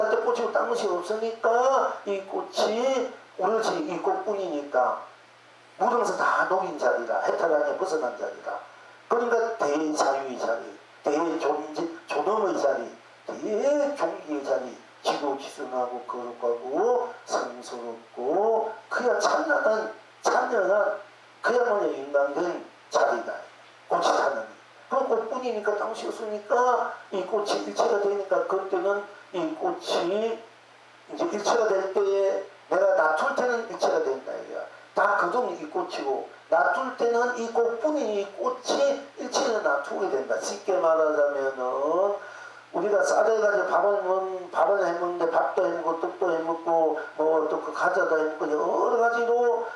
때 꽂히고 딴 것이 없으니까 이 꽃이 오로지 이 꽃뿐이니까 모든 다 녹인 자리라, 해탈하게 벗어난 자리라. 그러니까 대자유의 자리, 존엄의 자리, 대종기의 자리, 지고지순하고 거룩하고 성스럽고 그야 찬란한 그야말로 인간된 자리다. 꽃이 타는 그 꽃뿐이니까 당시 없으니까 이 꽃이 일체가 되니까 그때는 이 꽃이 이제 일체가 될 때에 내가 놔둘 때는 일체가 된다 이거야. 다 그동이 이 꽃이고 놔둘 때는 이 꽃뿐이 이 꽃이 일체를 놔두게 된다. 쉽게 말하자면은 우리가 쌀을 가지고 밥을 해먹는데 밥도 해먹고 떡도 해먹고 뭐 또 그 과자도 해먹고 여러 가지로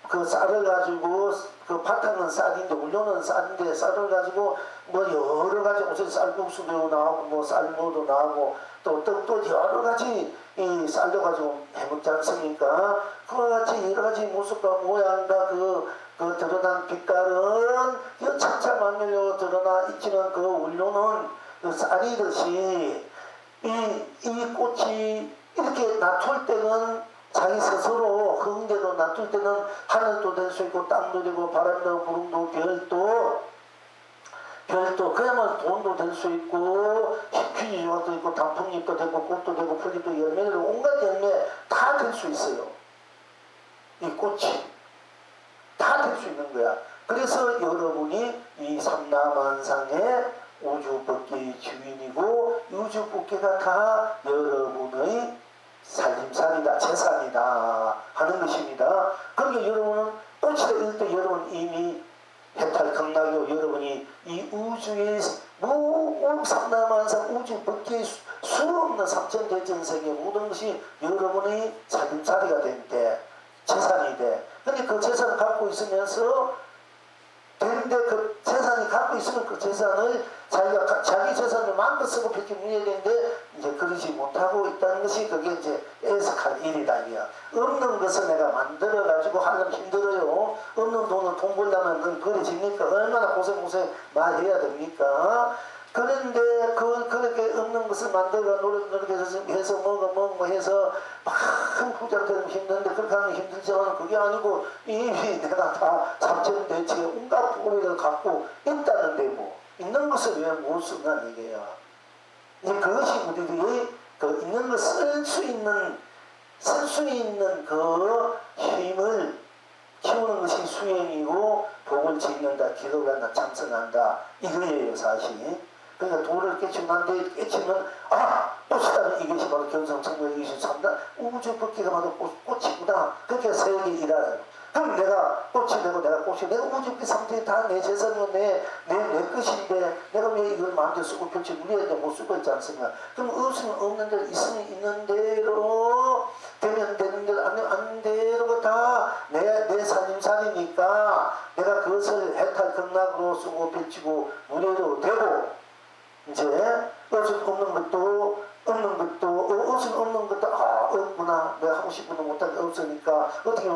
그 쌀을 가지고 그 바탕은 쌀인데 원료는 쌀인데 쌀을 가지고 뭐 여러 가지 무슨 쌀국수도 나오고 뭐 쌀무도 나오고 또 떡도 여러 가지 이 쌀도 가지고 해먹지 않습니까? 그와 같이 여러 가지 모습과 모양과 그 드러난 빛깔은 이 천차만별로 드러나 있지만 그 원료는 그 쌀이듯이 이 꽃이 이렇게 놔둘 때는 자기 스스로 흥대로 놔둘 때는 하늘도 될 수 있고 땅도 되고 바람도 구름도 별도 그야말로 돈도 될 수 있고 휘주조각도 있고 단풍잎도 되고 꽃도 되고 풀잎도 열매도 온갖 열매 다 될 수 있어요. 이 꽃이 다 될 수 있는 거야. 그래서 여러분이 이 삼라만상의 우주법계의 주인이고 우주법계가 다 여러분의 살림살이다, 재산이다 하는 것입니다. 그러니까 여러분은 꽃이 될 때 여러분 이미 해탈 극락이고 여러분이 이 우주의 삼라만상 우주법계의 수없는 삼천대전세계 모든 것이 여러분의 살림살이가 된 때 재산이 돼. 근데 그 재산을 갖고 있으면서 되는데 그 재산이 갖고 있으면 그 재산을 자기 재산을 마음껏 쓰고 펼쳐 누려야 되는데 이제 그러지 못하고 있다는 것이 그게 이제 애석할 일이다 이야. 없는 것을 내가 만들어 가지고 하려면 힘들어요. 없는 돈을 돈 벌려면 그건 버려집니까? 얼마나 고생 말해야 됩니까? 그런데 그렇게 없는 것을 만들어 노력해서 먹어 해서 막 부자 되면 힘든데 그렇게 하면 힘들지만 그게 아니고 이미 내가 다 삼천대체에 온갖 보배를 갖고 있다는데 뭐 있는 것을 왜 못 쓰냐 이게야. 이제 그것이 우리들이 그 있는 걸 쓸 수 있는 그 힘을 키우는 것이 수행이고 복을 짓는다, 기도를 한다, 참선한다 이거예요 사실. 그러니까 도를 깨치면 깨치면 꽃이라면 이것이 바로 견성성공 이것이 참다 우주 법계가 바로 꽃이구나. 그렇게 세계 일하라요. 그럼 내가 꽃이 되고 내가 꽃이 내가 우주법계 상태에 다 내 재산이고 내 것인데 내가 왜 이걸 마음대로 쓰고 펼쳐 누려야 돼 못 쓰고 있지 않습니까? 그럼 없으면 없는 대로 있으면 있는 대로 되면 되는 대로 안 대로 다 내 살림살이니까 내가 그것을 해탈 극락으로 쓰고 펼치고 누려도 되고 이제 없으면 없는 것도 없구나 내가 하고 싶은 거 못하게 없으니까 어떻게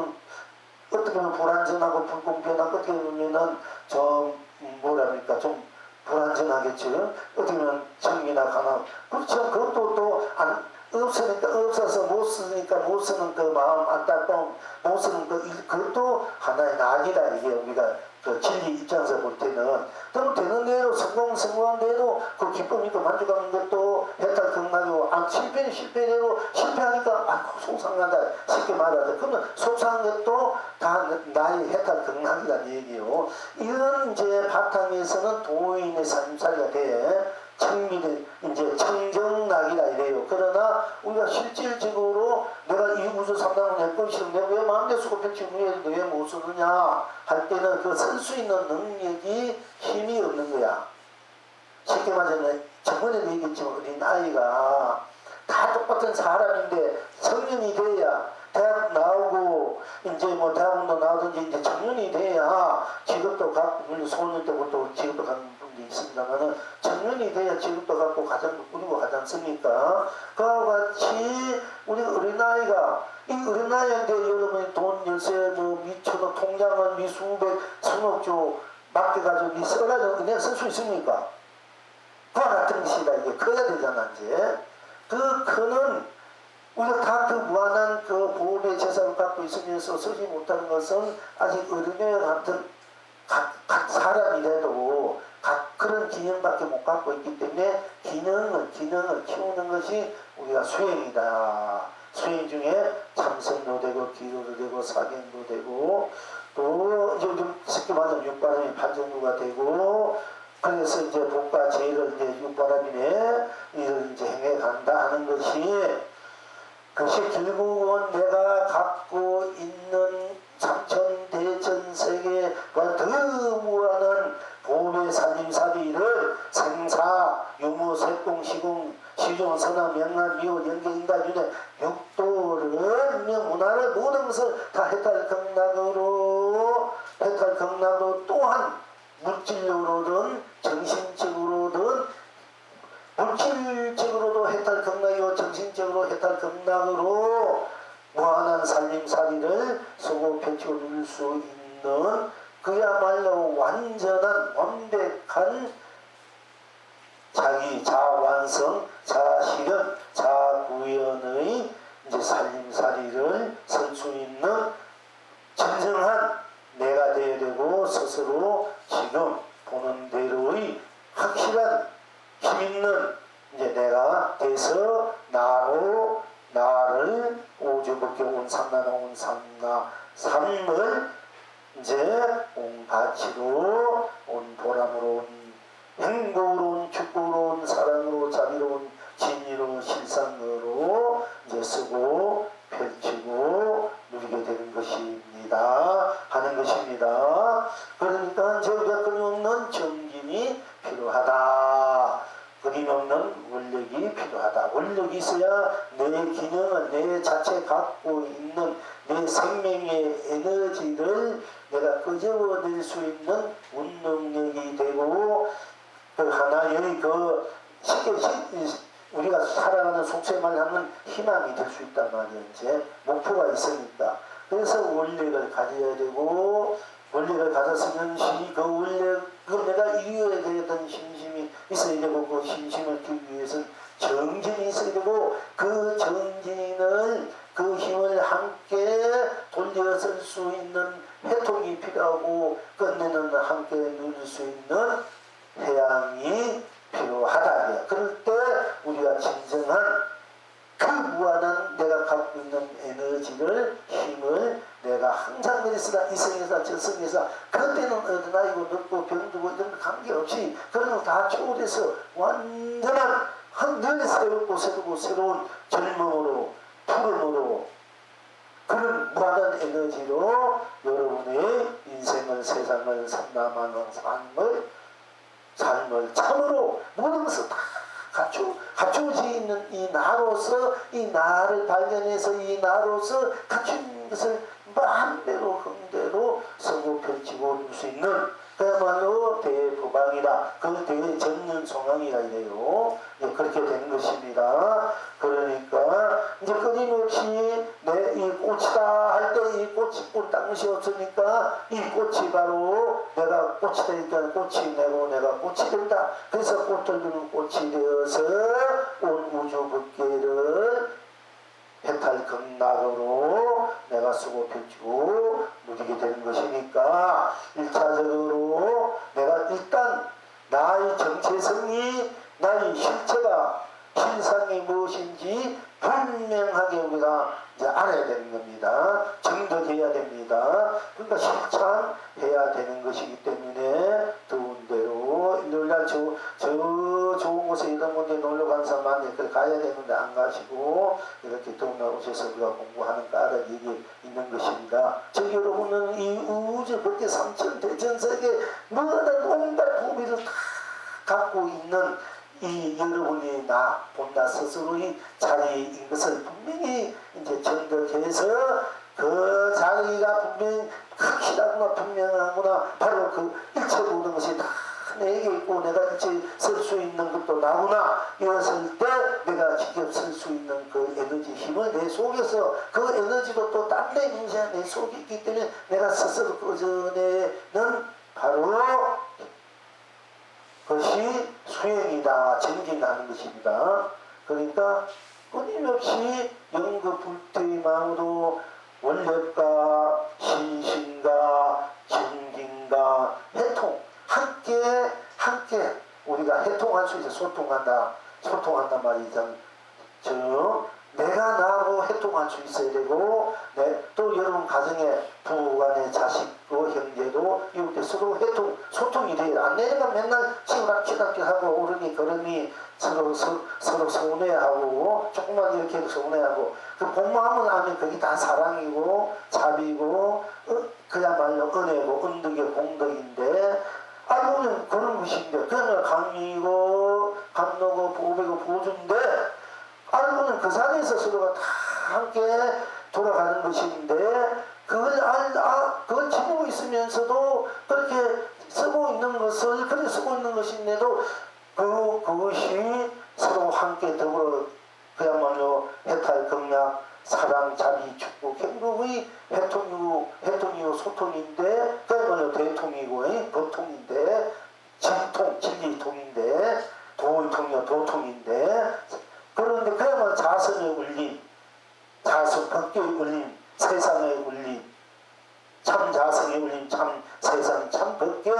보면 불안전하고 불공평하고 어떻게 보면은 좀 뭐랍니까 좀 불안전하겠죠. 어떻게 보면 정의나 가난 그렇죠. 그것도 또 없으니까 없어서 못 쓰니까 못 쓰는 그 마음 안타까움 못 쓰는 그것도 하나의 낙이다 이게 우리가 그 진리 입장에서 볼 때는 그럼 되는 대로 성공한 대로 그 기쁨 있고 만족하는 것도 해탈 극락이고 실패대로 실패하니까 속상하다 쉽게 말하자. 그러면 속상한 것도 다 나의 해탈 극락이라는 얘기예요. 이런 이제 바탕에서는 도인의 삶살이가 돼 청미는 이제 청정락이라 이래요. 그러나 우리가 실질적으로 내가 이 우주 삼당을 낼 것이면 내가 왜 마음대로 쓰고 펼치고 왜 못 쓰느냐 할 때는 그 쓸 수 있는 능력이 힘이 없는 거야. 쉽게 말하면 저번에도 얘기했지만 우리 나이가 다 똑같은 사람인데 성년이 돼야 대학 나오고 이제 뭐 대학원도 나오든지 이제 청년이 돼야 직업도 갖고 물론 소년 때부터 직업도 갖는 분도 있습니다만은 청년이 돼야 직업도 갖고 가정도 꾸리고 가지 않습니까? 그와 같이 우리 어린아이가 이 어린아이한테 여러분이 돈 열쇠 뭐 미천억 통장을 미수백 천억조 맡겨가지고 써가지고 그냥 쓸 수 있습니까? 그와 같은 것이다 이게 커야 되잖아 이제. 그 그는 우리가 다 그 무한한 그 보험의 재산을 갖고 있으면서 쓰지 못하는 것은 아직 어린애 같은 각 사람이라도 각 그런 기능밖에 못 갖고 있기 때문에 기능을 키우는 것이 우리가 수행이다. 수행 중에 참선도 되고 기도도 되고 사견도 되고 또 좀 쉽게 말하면 육바람이 반전도가 되고 그래서 이제 복과 죄를 이제 육바람이네 이를 이제 행해 간다 하는 것이 그것이 결국은 내가 갖고 있는 삼천대천세계와 더 무한한 보험의 살림살이를 생사, 유무, 색공, 시공, 시종, 선암, 명란, 미호, 연계, 인간, 윤회, 육도를, 문화를 모든 것을 다 해탈경락으로 또한 물질적으로든 정신적으로든 물질적으로도 해탈경락이고 정신적으로 해탈경락으로 무한한 살림살이를 쓰고 펼치고 누릴 수 있는 그야말로 완전한 완벽한 자기 자완성, 자실현, 자구현의 이제 살림살이를 설 수 있는 진정한 내가 되어야 되고 스스로 지금 보는 대로의 확실한 힘있는 이제 내가 돼서 나를 오주법계 온 삼나나 온 삼나 삼을 이제 온 가치로 온 보람으로 온 행복으로 온 축복으로 온 사랑으로 자비로운 진리로 실상으로 이제 쓰고 펼치고 누리게 되는 것입니다 하는 것입니다. 그러니까 저희가 끊임없는 정진이 필요하다. 끊임없는 원력이 필요하다. 원력이 있어야 내 기능을 내 자체 갖고 있는 내 생명의 에너지를 내가 끄집어낼 수 있는 운동력이 되고 그 하나의 그 쉽게 우리가 살아가는 속세만 하면 희망이 될 수 있단 말이에요. 이제 목표가 있으니까. 그래서 원력을 가져야 되고 원력을 가졌으면 그 원력을 내가 이루어야 되던 심심이 있어야 되고 그 심심을 키우기 위해서는 정진이 있어야 되고 그 정진을 그 힘을 함께 돌려설 수 있는 해통이 필요하고 끝내는 함께 누릴 수 있는 해양이 필요하다. 그럴 때 우리가 진정한 그 무한한 내가 갖고 있는 에너지를 힘을 내가 항상 그리스다 이성에서 저성에서 그때는 어린아이고 늙고 병들고 이런 거 관계없이 그런 거 다 초월해서 완전한 늘 새로운 젊음으로 푸름으로 그런 무한한 에너지로 여러분의 인생을 세상을 삼남하는 삶을 참으로 모든 것을 다 갖추어져 있는 이 나로서 이 나를 발견해서 이 나로서 갖춘 것을 마음대로 흥대로 서고 펼치고 누릴 수 있는 그야말로 대부방이다. 그 대전륜송황이라 이래요. 네, 그렇게 되는 것입니다. 그러니까 이제 끊임없이 내 이 꽃이다 할 때 이 꽃이 꿀 것이 없으니까 이 꽃이 바로 내가 꽃이 되니까 꽃이 내고 내가 꽃이 된다. 그래서 꽃을 주는 꽃이 되어서 온 우주 법계를 해탈극락으로 내가 쓰고 펼치고 누리게 되는 것이니까 1차적으로 내가 일단 나의 정체성이 나의 실체가 실상이 무엇인지 분명하게 우리가 이제 알아야 되는 겁니다. 정독해야 됩니다. 그러니까 실천해야 되는 것이기 때문에 더운 대로 일요일날 저 좋은 곳에 이런 곳에 놀러 간 사람한테 그걸 가야 되는데 안 가시고 이렇게 더운 날 오셔서 우리가 공부하는 까닭 얘기 있는 것입니다. 저 여러분은 이 우주 밖에 삼천대천세계 모든 온갖 부비를 다 갖고 있는 이 여러분이 나 본나 스스로의 자리인 것을 분명히 이제 전득해서 그 자리가 분명히 확실하구나 분명하구나 바로 그 일체 모든 것이 다 내게 있고 내가 일체 설 수 있는 것도 나구나 이랬을 때 내가 직접 설 수 있는 그 에너지 힘을 내 속에서 그 에너지도 또 딴 데 인생 내 속에 있기 때문에 내가 스스로 꺼져내는 바로 그것이 수행이다, 정진하는 것입니다. 그러니까 끊임없이 연극 불태의 마음으로 원력과 신신과 정진과 해통 함께 우리가 해통할 수 있어. 소통한단 말이죠. 내가 나하고 해통할 수 있어야 되고, 또 여러분 가정에 부부간에 자식과 형제도 이렇게 서로 소통이 돼요. 안 내려가 맨날 치락치락하고 오르니 걸으니 서로 서운해하고 조금만 이렇게 해도 서운해하고, 그 복마음을 하면 그게 다 사랑이고 자비고 그야말로 은혜고 은덕의 공덕인데, 알고 보면 그런 것인데, 그야말로 강의고 감로고 보배고 보조인데, 알고 보면 그 자리에서 서로가 다 함께 돌아가는 것인데, 그걸 지니고 있으면서도 그렇게 쓰고 있는 것을 그렇게 쓰고 있는 것인데도 그것이 서로 함께 더불어 그야말로 해탈 공약 사랑 자비 축복 행복의 해통이고 소통인데, 그야말로 대통이고 보통인데, 진리통인데, 도의통이고 도통인데, 그런데 그야말로 자성의 울림, 법계의 울림, 세상의 울림, 참 자성의 울림, 참 세상, 참 법계,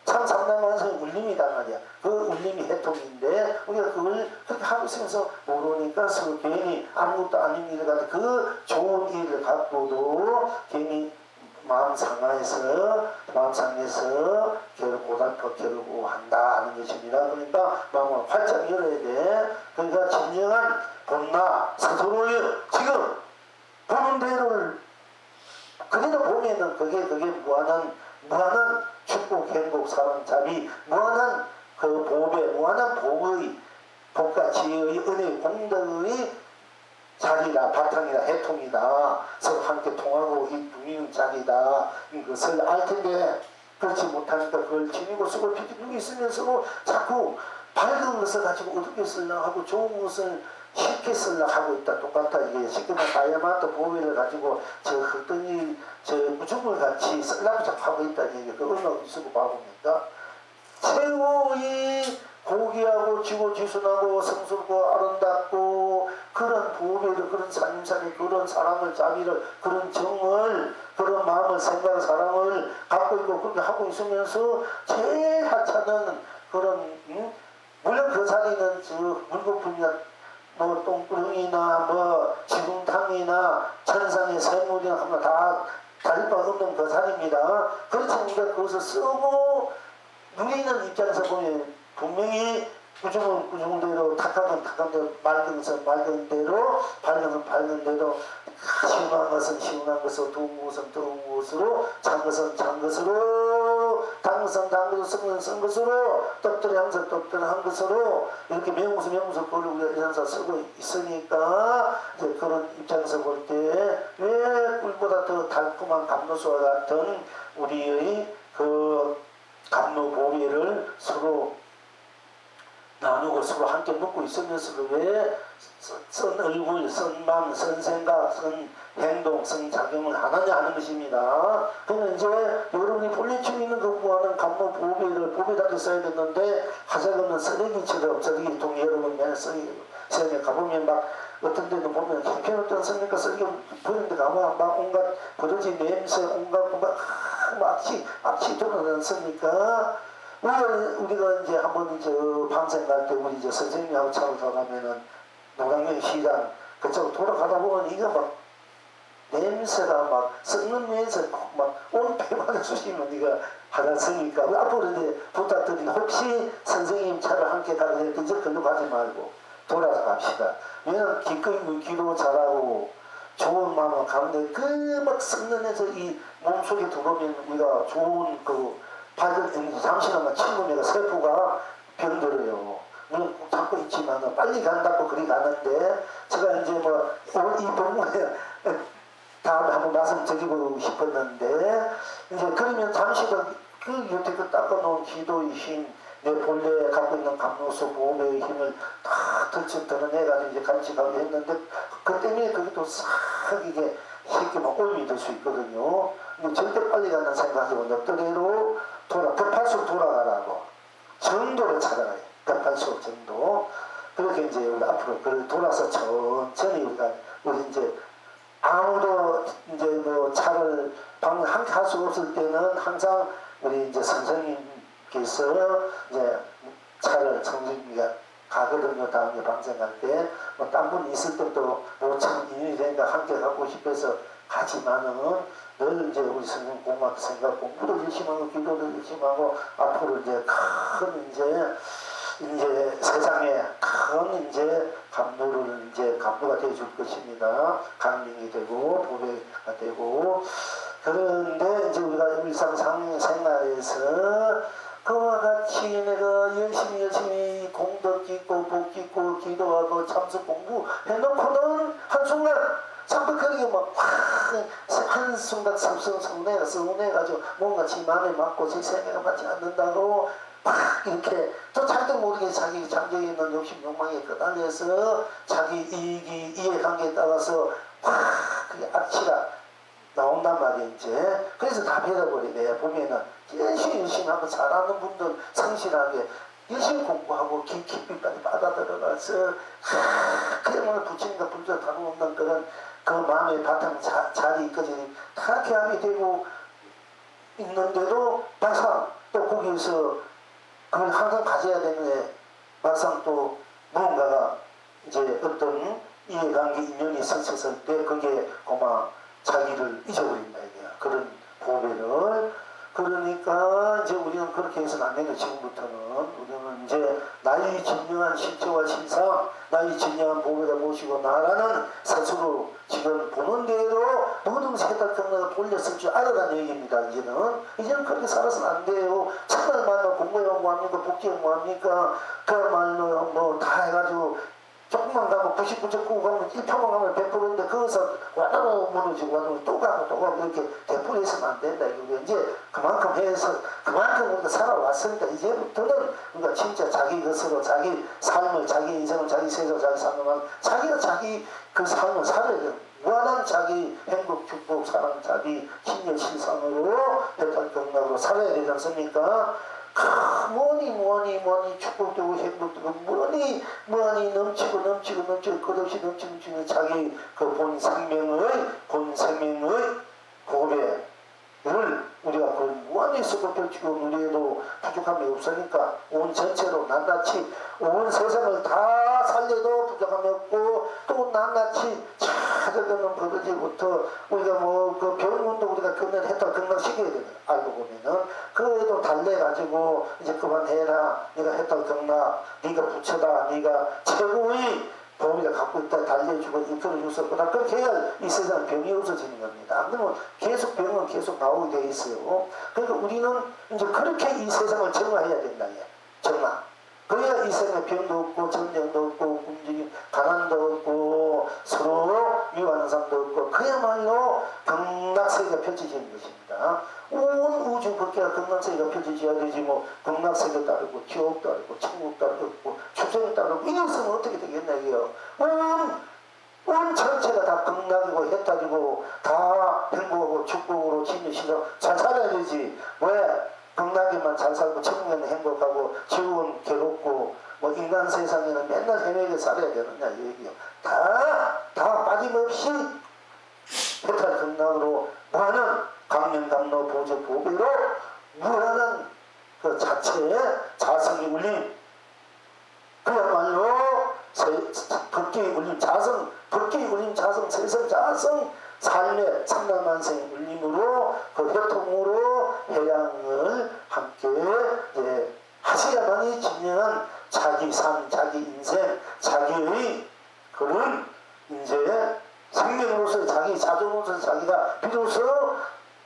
참 삼남만성의 울림이란 말이야. 그 울림이 해통인데, 우리가 그걸 그렇게 하고 있으면서 모르니까 서로 괜히 아무것도 아닌 일을 갖다 그 좋은 일을 갖고도 괜히 마음 상해서 고달퍼 결고한다 하는 것입니다. 그러니까 마음을 활짝 열어야 돼. 그러니까 진정한 본나 서로의 지금 보는 대로를 그대로 보면은 그게 무한한 축복, 행복, 사랑, 자비, 무한한 그 보배, 무한한 복의 복과 지혜의 은혜, 공덕의 자리다, 바탕이다, 해통이다, 서로 함께 통하고 있는 자리다, 이것을 알 텐데, 그렇지 못하니까 그걸 지니고 쓰고 비기고 있으면서 자꾸 밝은 것을 가지고 어둡게 쓰려고 하고 좋은 것을 쉽게 쓰려고 하고 있다. 똑같다. 이게 쉽게 말하면 다이아몬드 보배를 가지고 저 흙덩이 우주물 같이 쓰려고 자꾸 하고 있다는 얘기. 그 언어를 쓰고 봐봅니까? 최고의 고귀하고 지고지순하고 성스럽고 아름답고 그런 보배를, 그런 산임산의 그런 사랑을, 자비를, 그런 정을, 그런 마음을, 생각, 사랑을 갖고 있고 그렇게 하고 있으면서 제일 하찮은 그런 물론 그 자리는 물거품이나 똥구렁이나 지붕탕이나 천상의 샘물이나 하면 다 다를 바 없는 그 자리입니다. 그렇지만 우리가 그것을 쓰고 누리는 입장에서 보면 분명히 꾸중은 대로, 탁하건 대로, 맑은 대로, 밝은 대로, 시원한 것은 시원한 것으로, 더운 것은 더운 것으로, 찬 것은 찬 것으로, 단 것은 단 것으로, 쓴 것으로, 떡들한 것은 떡들한 것으로, 이렇게 명수 그걸 우리가 이런사 쓰고 있으니까, 이제 그런 입장에서 볼 때, 왜 꿀보다 더 달콤한 감로수와 같은 우리의 그 감로 보배를 서로 나누고 서로 함께 먹고 있으면서도 왜 쓴 얼굴, 쓴 마음, 쓴 생각, 쓴 행동, 쓴 작용을 안 하냐 하는 것입니다. 그러면 이제 여러분이 본래층 있는 것보다는 감로 보배라도 써야겠는데 하자고는 쓰레기처럼 쓰레기통 여러분 맨날 쓰레기 가보면 막 어떤 데는 보면 형편없던 쓰니까 쓰레기 버리는 데 가면 막 온갖 버러지 냄새, 온갖 악취 드러났으니까 우리가 이제 한번 방생 갈 때 우리 선생님하고 차로 돌아가면은 노량진 시장 그쪽으로 돌아가다 보면 이거 막 냄새가 막 썩는 냄새 막 온 배만에 쑤시면 이거 하나 쓰니까 앞으로 이제 부탁드린 혹시 선생님 차를 함께 가게 될 때 이제 글로 가지 말고 돌아서 갑시다. 왜냐면 기꺼이 기도 잘하고 좋은 마음을 가는데 그 막 썩는 에서 이 몸속에 들어오면 우리가 좋은 그 밝은 잠시나마 친구네가 세포가 병들어요. 물론 꼭 참고 있지만 빨리 간다고 그리 가는데 제가 이제 이 부분에 다음에 한번 말씀드리고 싶었는데 이제 그러면 잠시 그 여태껏 닦아놓은 기도의 힘, 내 본래 갖고 있는 감로소 보호의 힘을 다 드러내가지고 이제 같이 가게 했는데 그 때문에 그게 또 싹 이게 쉽게 막 올이 될 수 있거든요. 근데 절대 빨리 가는 생각이 오늘 뜻대로 급할수록 돌아가라고 정도를 찾아가요. 급할수록 정도. 그렇게 이제 우리 앞으로 그걸 돌아서 천천히 우리 이제 아무도 이제 뭐 차를 할 수 없을 때는 항상 우리 이제 선생님께서 이제 차를 선생님이 가거든요. 다음에 방송할 때. 뭐 딴 분 있을 때도 뭐참 인연이 되니까 함께 가고 싶어서 가지만은 늘 이제 우리 선생님 고맙게 생각, 공부도 열심히 하고 기도도 열심히 하고 앞으로 이제 큰 이제 세상에 큰 이제 감도가 되어줄 것입니다. 강민이 되고 보배가 되고. 그런데 이제 우리가 일상생활에서 그와 같이 내가 열심히 공덕 짓고 복 짓고 기도하고 참석 공부 해놓고는 한순간 참석하기가 막 한순간 서운해가지고 뭔가 지 마음에 맞고 제 생각에 맞지 않는다고 막 이렇게 또 자기도 모르게 자기 잠재에 있는 욕심 욕망에 끄달려서 자기 이해관계에 따라서 막 그게 악취가 나온단 말이에요. 이제 그래서 다 배워버리네. 보면은 열심히 하고 잘하는 분들 성실하게 열심히 공부하고 깊이까지 받아들여가서 그야말로 부처님과 불자 다루는 그런 그 마음의 바탕 자리까지 다 개합이 되고 있는데도 막상 또 거기에서 그걸 항상 가져야 되는데 막상 또 무언가가 이제 어떤 이해관계 인연이 있었을 때 그게 고마 자기를 잊어버린다 이거야. 그런 보배를. 그러니까 이제 우리는 그렇게 해서는 안 되는 지금부터는 우리는 이제 나의 진정한 실체와 실상, 나의 진정한 보배가 무엇이고 나라는 스스로 지금 보는 대로 모든 세달 경력을 돌렸을 줄 알아라는 얘기입니다. 이제는 그렇게 살아서는 안 돼요. 첫날 만나 공부해온 뭐합니까? 복지해온 뭐합니까? 그야말로 뭐 다 해가지고 조금만 가면 99.9 가면 1%만 가면 100%인데 거기서 와다로 무너지고 또 가고 이렇게 되풀이해서는 안 된다. 이거 이제 그만큼 해서 그만큼 우리가 살아왔으니까 이제부터는 우리가 진짜 자기 것으로 자기 삶을 자기 인생을 자기 세상 자기 삶을 자기가 자기 그 삶을 살아야 돼. 무한한 자기 행복 축복 사랑 자기 신념 실상으로 배탈경락으로 살아야 되지 않습니까? 뭐니 축복되고 행복되고 뭐니 넘치고 끝없이 넘치는 자기 그 본 생명의 보배를 우리가 그 무한히 쓰고 펼치고 누리에도 부족함이 없으니까 온 전체로 낱낱이 온 세상을 다 살려도 부족함이 없고 또 낱낱이 찾아가는 버릇이부터 우리가 뭐 그 병원도 우리가 경락시켜야 되는 알고 보면은 그래도 달래가지고 이제 그만해라 네가 했던 경락 네가 부처다 네가 최고의 보험이가 갖고 있다 달래주고 이끌어줘서 그렇게 해야 이 세상 병이 없어지는 겁니다. 안 그러면 계속 병은 계속 나오게 돼 있어요. 그러니까 우리는 이제 그렇게 이 세상을 정화해야 된다. 정화. 그래야 이 세상에 병도 없고 전쟁도 없고 굶주림 가난도 없고 서로 미워하는 사람도 없고 그야말로 경락세계가 펼쳐지는 것입니다. 온 우주 밖에가 경락세계가 펼쳐져야 되지 뭐 경락세계 따르고 지옥 따르고 천국 따르고 축생이 따르고 이게 없으면 어떻게 되겠나 이게요. 온 전체가 다 경락이고 해탈이고 다 행복하고 축복으로 진리시로 잘 살아야 되지. 왜? 경락에만 잘 살고 천국에는 행복하고 지옥은 괴롭고 뭐 인간 세상에는 맨날 헤매게 살아야 되느냐 이 얘기요. 다 빠짐없이 해탈 경락으로 무한한 강명감로 보조 보배로 무한한 그 자체의 자성이 울림 그야말로 법계의 울림 자성 법계의 울림 자성 세상 자성 삶의 참나만생 울림으로 그 회통으로 해양을 함께 하셔야만이 진정한 자기 삶, 자기 인생, 자기의 그런 이제 생명으로서 자기 자존으로서 자기가 비로소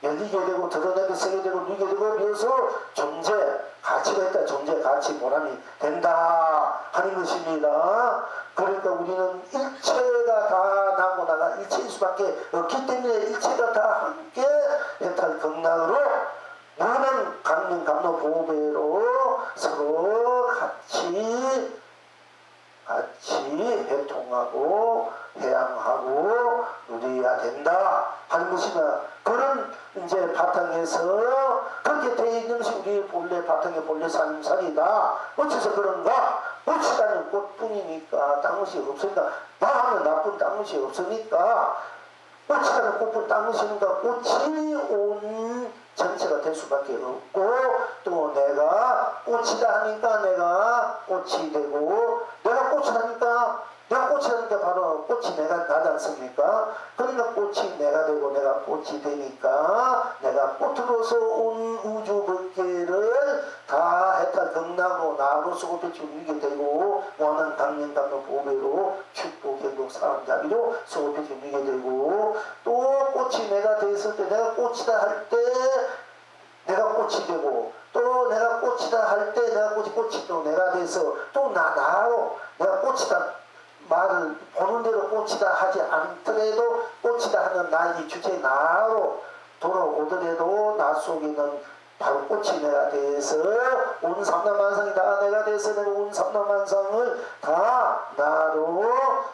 열리게 되고 드러내게 쓰게 되고 누게 되고 비로소 존재 가치가 있다. 존재 가치 보람이 된다 하는 것입니다. 그러니까 우리는 일체가 다 나고 나가 일체일 수밖에 없기 때문에 일체가 다 함께 해탈 경락으로 무한한 강명 감로 보배로 서로 같이 해통하고 해양하고 누려야 된다 하는 것이나 그런 이제 바탕에서 그렇게 되어 있는 것이 우리 본래 바탕의 본래 삶살이다. 어째서 그런가? 어찌다는 꽃뿐이니까 땅끝이 없으니까 나하면 나쁜 땅끝이 없으니까 꽃이라는 꽃뿐 땅끝이니까 꽃이 온 전체가 될 수밖에 없고 또 내가 꽃이다 하니까 내가 꽃이 되고 내가 꽃이라니까 바로 꽃이 내가 나지 않습니까? 그러니까 꽃이 내가 되고 내가 꽃이 되니까 내가 꽃으로서 온 우주 법계를 다 해탈 극락으로 나로서 꽃빛이 울리게 되고 원한 강령 감독 보배로 축복 행복 사람 자비로 소빛이 울리게 되고 또 꽃이 내가 됐을 때 내가 꽃이다 할 때 내가 꽃이 되고 또 내가 꽃이다 할 때 내가 꽃이 또 내가 돼서 또 나로 내가 꽃이다 말을 보는 대로 꽃이다 하지 않더라도 꽃이다 하는 나의 주체 나로 돌아오더라도 나 속에는 바로 꽃이 내가 돼서 온 삼라만상이 다 내가 돼서 내가 온 삼라만상을 다 나로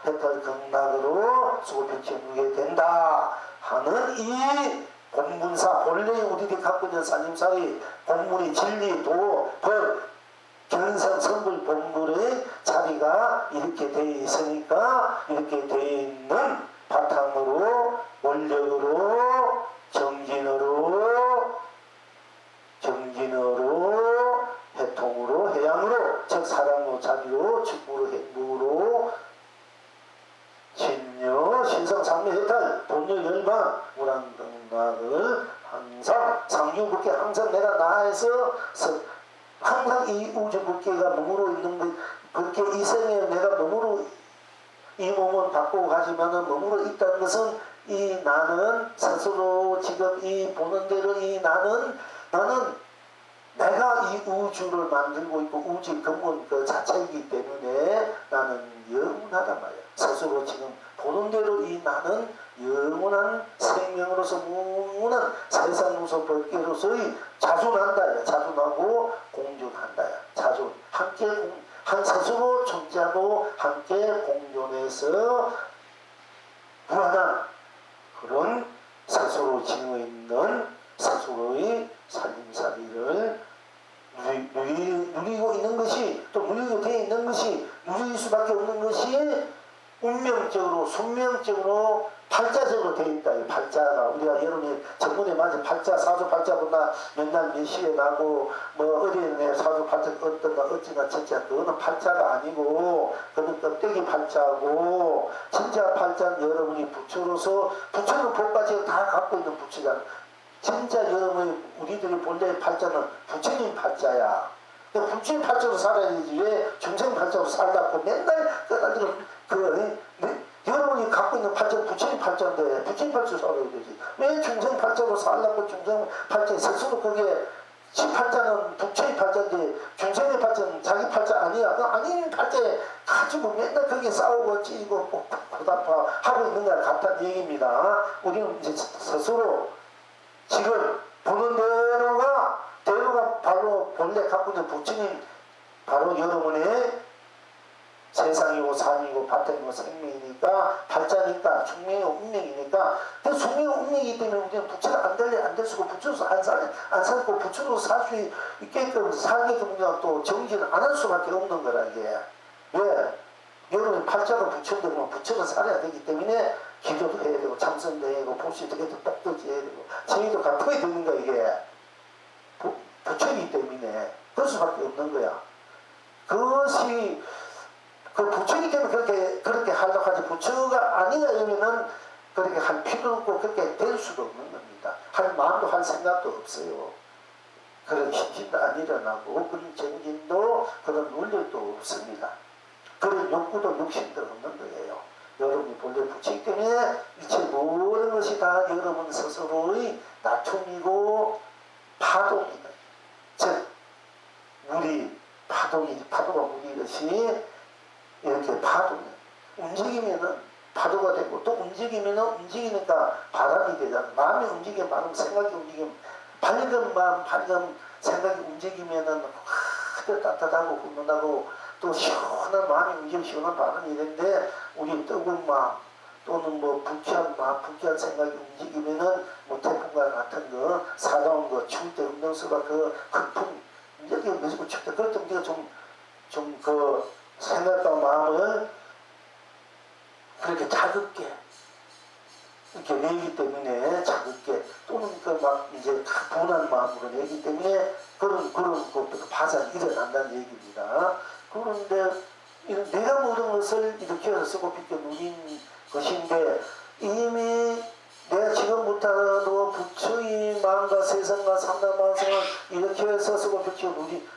해탈 극락으로 수고편치 누게 된다 하는 이 본문사 본래 우리들이 갖고 있는 살림살이 본문의 진리 도 법 견성 성불 본물의 자리가 이렇게 되어 있으니까 이렇게 되어 있는 바탕으로 원력으로 정진으로 해통으로 해양으로 즉 사랑으로 자비로 축구로 행복으로 진여 신성상매 해탈 본열 열반 무랑등락을 항상 상유국계 항상 내가 나에서 항상 이 우주 법계가 몸으로 있는 것, 법계 이생에 내가 몸으로 이 몸을 바꾸고 가지만은 몸으로 있다는 것은 이 나는 스스로 지금 이 보는 대로 이 나는 내가 이 우주를 만들고 있고 우주 근본 그 자체이기 때문에 나는 영원하단 말이야. 스스로 지금 보는 대로 이 나는 영원한 생명으로서 무한한 세상으로서 법계로서의 자존한다야. 자존하고 공존한다야. 자존. 함께 한 스스로 존재하고 함께 공존해서 무한한 그런 스스로 지니고 있는 스스로의 살림살이를 누리고 있는 것이 또 누리고 되어 있는 것이 누릴 수밖에 없는 것이 운명적으로 숙명적으로 팔자적으로 되어 있다. 이 팔자가 우리가 여러분이 전문에 맞은 팔자 사주 팔자보다 맨날 몇 시에 나고 뭐 어디에 사주 팔자 어떤가 어찌나 진짜 그거는 팔자가 아니고 그는 껍데기 팔자고 진짜 팔자는 여러분이 부처로서 부처는 법까지 다 갖고 있는 부처가 진짜 여러분이 우리들이 본래 팔자는 부처님 팔자야. 부처님 팔자로 살아야 되지 왜 중생 팔자로 살라고 맨날 여러분이 갖고 있는 팔자는 부처님 팔자인데 부처님 팔자로 살아야 되지 왜 중생 팔자로 살라고 중생 팔자 스스로 그게 지 팔자는 부처의 팔자인데 중생의 팔자는 자기 팔자 아니야. 그 아닌 팔자에 가지고 맨날 거기에 싸우고 찌고 고달파 하고 있는 것 같다는 얘기입니다. 우리는 이제 스스로 지금 보는 대로가 바로 본래 갖고 있는 부처님 바로 여러분의 세상이고 삶이고 바탕이고 생명이니까 팔자니까 숙명이고 운명이니까 그 숙명이고 운명이기 때문에 우리는 부처가 안 될 수고 부처로서 안 살고 부처로서 살 수 있게끔 살게끔 또 정진을 안 할 수밖에 없는 거라 이게. 왜? 여러분 팔자가 부처인데 그러면 부처가 살아야 되기 때문에 기도도 해야 되고 참선도 해야 되고 복수도 해야 되고 복도 해야 되고 정의도 갚아야 되는 거야 이게. 부처이기 때문에 그럴 수밖에 없는 거야. 그것이 그 부처이기 때문에 그렇게 하려고 하지 부처가 아니라면은 그렇게 할 필요도 없고 그렇게 될 수도 없는 겁니다. 할 마음도 할 생각도 없어요. 그런 힘도 안 일어나고 그런 정진도 그런 논리도 없습니다. 그런 욕구도 욕심도 없는 거예요. 여러분이 본래 부처이기 때문에 이체 모든 것이 다 여러분 스스로의 다툼이고 파동이다. 즉 파도가 물이듯이 이렇게 움직이면은 파도가 되고 또 움직이면은 움직이니까 바람이 되잖아. 마음이 움직이면 마음, 생각이 움직이면 밝은 마음, 밝은 생각이 움직이면은 따뜻하고 훈훈하고 또 시원한 마음이 움직이면 시원한 바람이 되는데 우리 뜨거운 마음 또는 뭐 불쾌한 마음, 불쾌한 생각이 움직이면은 뭐 태풍과 같은 거 사나운 거 추울 때 음력수가 그 흑풍 여기 무슨 춥다 그럴 때 우리가 좀 그 생각과 마음을 그렇게 자극게 이렇게 내기 때문에 자극게 또는 그 막 이제 다 분한 마음으로 내기 때문에 그런 것부터 파산이 일어난다는 얘기입니다. 그런데 내가 모든 것을 일으켜서 쓰고 비켜 누린 것인데 이미 내가 지금부터라도 부처의 마음과 세상과 삼단만성을 이렇게 해서 쓰고 비켜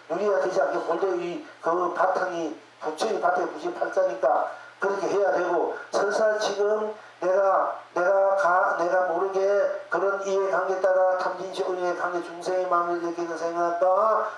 누려야 되지 않게 본래의 그 바탕이 부처의 바탕이 98자니까 그렇게 해야 되고 설사 지금 내가 모르게 그런 이해관계에 따라 탐진시 의해관계 중생의 마음을 느끼는 생각과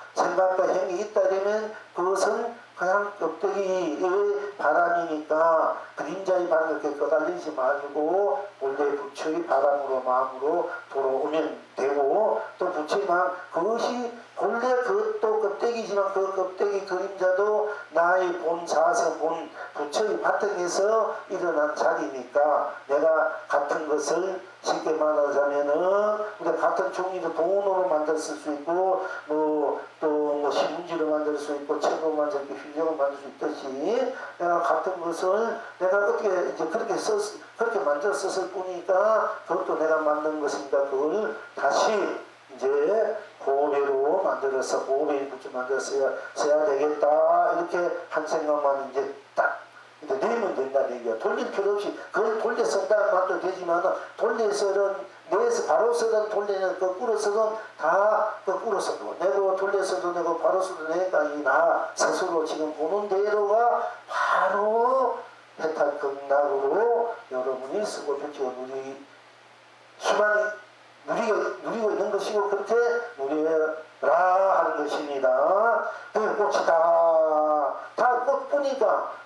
행위 있다 되면 그것은 그냥 껍데기의 바람이니까 그림자의 바람을 이렇게 꺼달리지 말고 원래 부처의 바람으로 마음으로 돌아오면 되고 또 부처의 마음 그것이 본래 그것도 껍데기지만 그 껍데기 그림자도 나의 본 자성 본 부처의 바탕에서 일어난 자리니까 내가 같은 것을 쉽게 말하자면은 우리가 같은 종이도 돈으로 만들 수 있고 또 신문지로 만들 수 있고 책으로 만들 수 있고 휘정을 만들 수 있듯이 내가 같은 것을 내가 어떻게 이제 그렇게 만들어 썼을 뿐이니까 그것도 내가 만든 것이니까 그걸 다시 이제 보배로 만들어서 보배의 부처 만들어서 써야 되겠다 이렇게 한 생각만 이제 딱 이제 내면 된다는 얘기야. 돌릴 필요 없이 그걸 돌려 쓴다는 말도 되지만 돌려서는 내에서 바로 쓰든 돌리는 거꾸로 쓰든 다 거꾸로 써도 내고 돌려 써도 내고 바로 써도 내가 이 나 스스로 지금 보는 대로가 바로 해탈극락으로 여러분이 쓰고 펼치고 수많이 누리고 있는 것이고 그렇게 누려라 하는 것입니다. 그 꽃이 다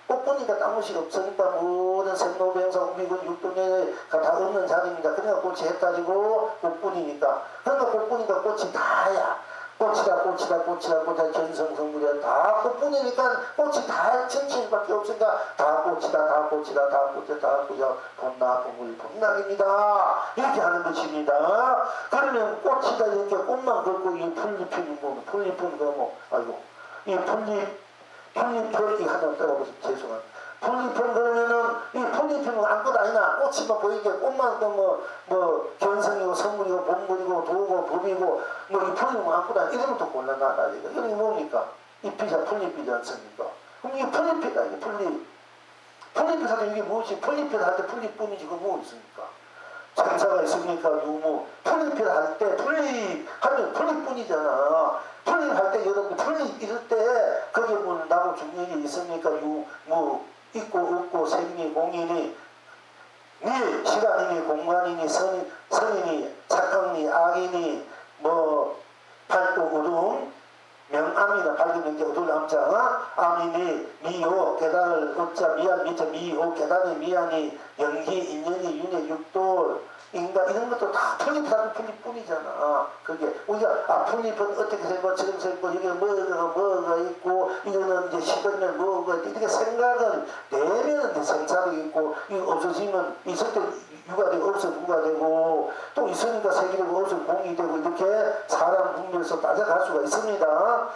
꽃보니까 딴 것이 없으니까 모든 생로병사 우비군 육도내가 다 없는 자리입니다. 그러니까 꽃이 해가지고 꽃뿐이니까 그러니까 꽃보니까 꽃이 다야. 꽃이다 견성성물이야 다 꽃뿐이니까 꽃이 다 정신밖에 없으니까 다 꽃이다 본나 본락입니다 이렇게 하는 것입니다. 그러면 꽃이다 이렇게 꽃만 걷고 이 풀잎은 이 풀잎을 하나 따라보세요. 죄송합니다. 풀잎은 그러면은 이 풀잎은 아무것도 아니나 꽃이만 보이게 꽃만 견성이고 선물이고 본물이고 도고 법이고 이 풀잎은 아무것도 아니나 이러면 또 곤란하다 이거. 이게 뭡니까? 잎이자 풀잎이지 않습니까? 그럼 이게 풀잎이다 이게 풀잎이 사도 이게 무엇이 풀잎이라 할 때 풀잎뿐이지 그거 뭐 있습니까? 장사가 있습니까? 풀잎이라 할 때 풀잎하면 풀잎뿐이잖아. 풀잎할 때 여러분 풀잎 이럴 때 거기에 나고 중력이 있습니까? 있고 없고 생이니 공이니 시간이니 공간이니 선이니 착각니 악이니 밝고 어두움 명암이나 밝은 명제 어두운 암자 암이니 미호 계단을 얻자 미안 미자 미호 계단의 미안이 연기 인연이 윤회 육도 인간 이런 것도 다 풀잎하는 풀잎뿐이잖아. 그게 우리가 풀잎은 어떻게 생고 저렇게 생고 여기 뭐가 있고 이거는 이제 식으면 뭐가 이렇게 생각을 내면은 생사도 있고 이거 없어지면 있을 때 유가 되고 없으면 무가 되고 또 있으니까 색이 되고 없으면 공이 되고 이렇게 사람 분별에서 따라갈 수가 있습니다.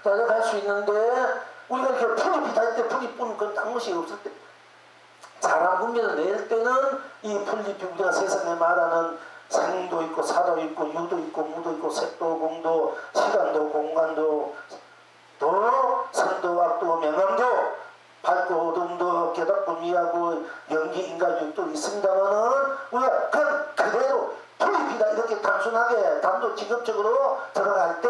따라갈 수 있는데 우리가 이렇게 풀잎이 달 때 풀잎뿐 그건 딴 것이 없을 때 사람 분별을 낼 때는 이 풀잎이 우리가 세상에 말하는 생도 있고 사도 있고 유도 있고 무도 있고 색도 공도 시간도 공간도 또 선도 악도 명암도 밝고 어둠도 깨닫고 미하고 연기 인간육도 있습니다만은 우리가 그대로 풀잎이다 이렇게 단순하게 직업적으로 들어갈 때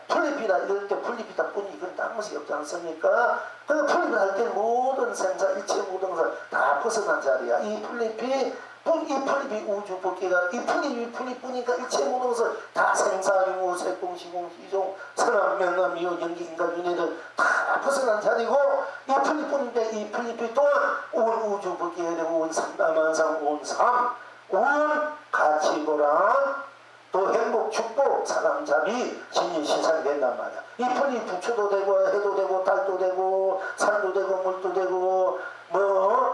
풀잎이다 이럴 때 풀잎이다 뿐이 그건 딴 것이 없지 않습니까? 그 풀잎을 할 때 모든 생사 일체 모든 것을 다 벗어난 자리야. 이 풀잎이 우주 법계가 이 풀잎뿐이니까 일체 모든 것을 다 생사 유무 색공 시공 시종 선암 명암 미호 연기 인간 윤회를 다 벗어난 자리고 이 풀잎뿐인데 이 풀잎이 또한 온 우주 법계가 되고 온 삼다만상 온 가치고랑 또 행복 축복 사람잡이 신이 시상된단 말이야. 이 풀이 부처도 되고 해도 되고 달도 되고 산도 되고 물도 되고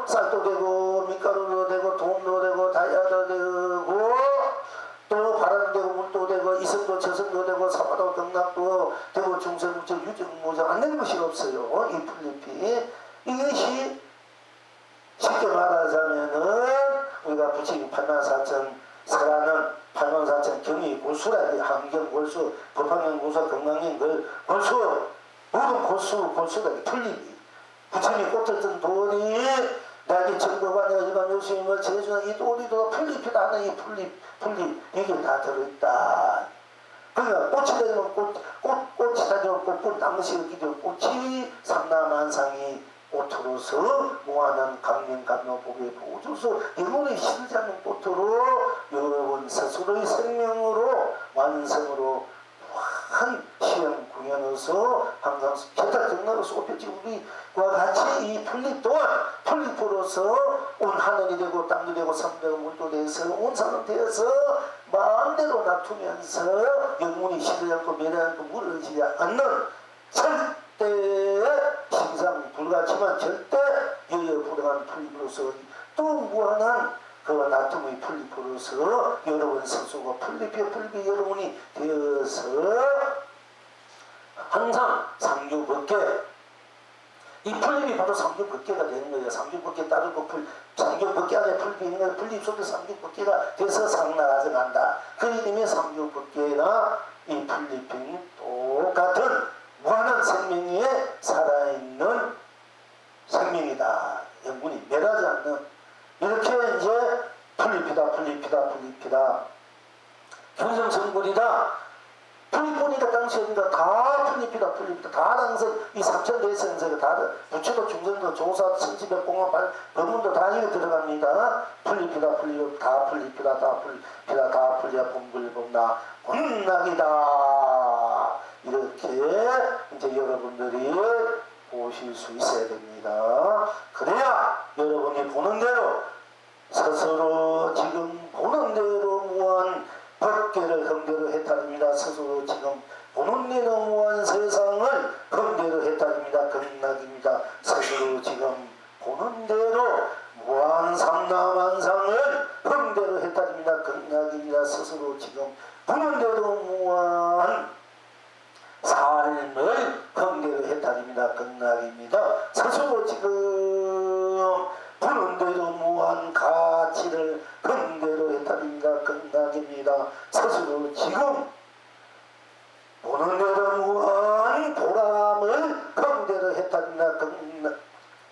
쌀도 되고 밀가루도 되고 돈도 되고 다이아도 되고 또 바람도 되고 물도 되고 이성도 저성도 되고 사바도 경락도 되고 중생무처 유정무 된 것이 없어요. 이 풀잎이. 이것이 쉽게 말하자면은 우리가 부처님 84,000 설하는 84,000 경이 골수라. 한경 골수, 법화경 골수, 건강경 골수, 모든 골수다. 풀잎이. 부처님 꽃을 든 돌이 나에게 정보가 내가 일반 요수님을 제주는 이 돌이도 풀잎이다 하는 이 풀잎 이게 다 들어있다. 그러니까 꽃이 되면 꽃이 되면 꽃, 나무시 여기도 꽃이 삼라만상이 꽃으로서 모아는 강명감명 보배 보조서 영혼의 실지 않는 꽃으로 여러분 스스로의 생명으로 완성으로 한 시험 공연으로서 항상 기타 정나로 쏟혀지 우리와 같이 이 풀잎 또한 풀잎으로서 온 하늘이 되고 땅도 되고 산도 되고 물도 되어서 온 산은 되어서 마음대로 놔두면서 영혼이 시들지 않고 매달 않고 무너지지 않는 절대 신상 불같지만 절대 여여부당한 풀잎으로서 또 무한한 그 나툼의 풀잎으로서 여러분 스스로가 풀잎이 여러분이 되어서 항상 상주법계 이 풀잎이 바로 상주법계가 되는 거예요. 상주법계 따르고 상주법계 안에 풀잎이 있는 거예요. 풀잎 속에 상주법계가 돼서 상나가져 간다. 그 이름이 상주법계나 이 풀잎이 똑같은 무한한 생명 위에 살아있는 생명이다. 영분이 멸하지 않는 이렇게 이제 풀잎이다. 경성성불이다. 풀잎보니까 당시 어딘가 다 풀잎이다. 다 당선 이 삼천대성세가 다 부처도 중생도 조사 천지백공원 법문도 다 이거 들어갑니다. 풀잎이다. 본불본나 본락이다. 이렇게 이제 여러분들이 보실 수 있어야 됩니다. 그래야 여러분이 보는 대로 스스로 지금 보는 대로 무한 법계를 흥대로 해탈입니다. 스스로 지금 보는 대로 무한 세상을 흥대로 해탈입니다. 극락입니다. 스스로 지금 보는 대로 무한 삼라만상을 흥대로 해탈입니다. 극락입니다. 스스로 지금 보는 대로 무한 삶을 흥대로 해탈입니다. 극락입니다. 스스로 지금 보는 대로 무한 가치를 흥대로 해탈입니다. 극락입니다. 스스로 지금 보는 대로 무한 보람을 흥대로 해탈입니다.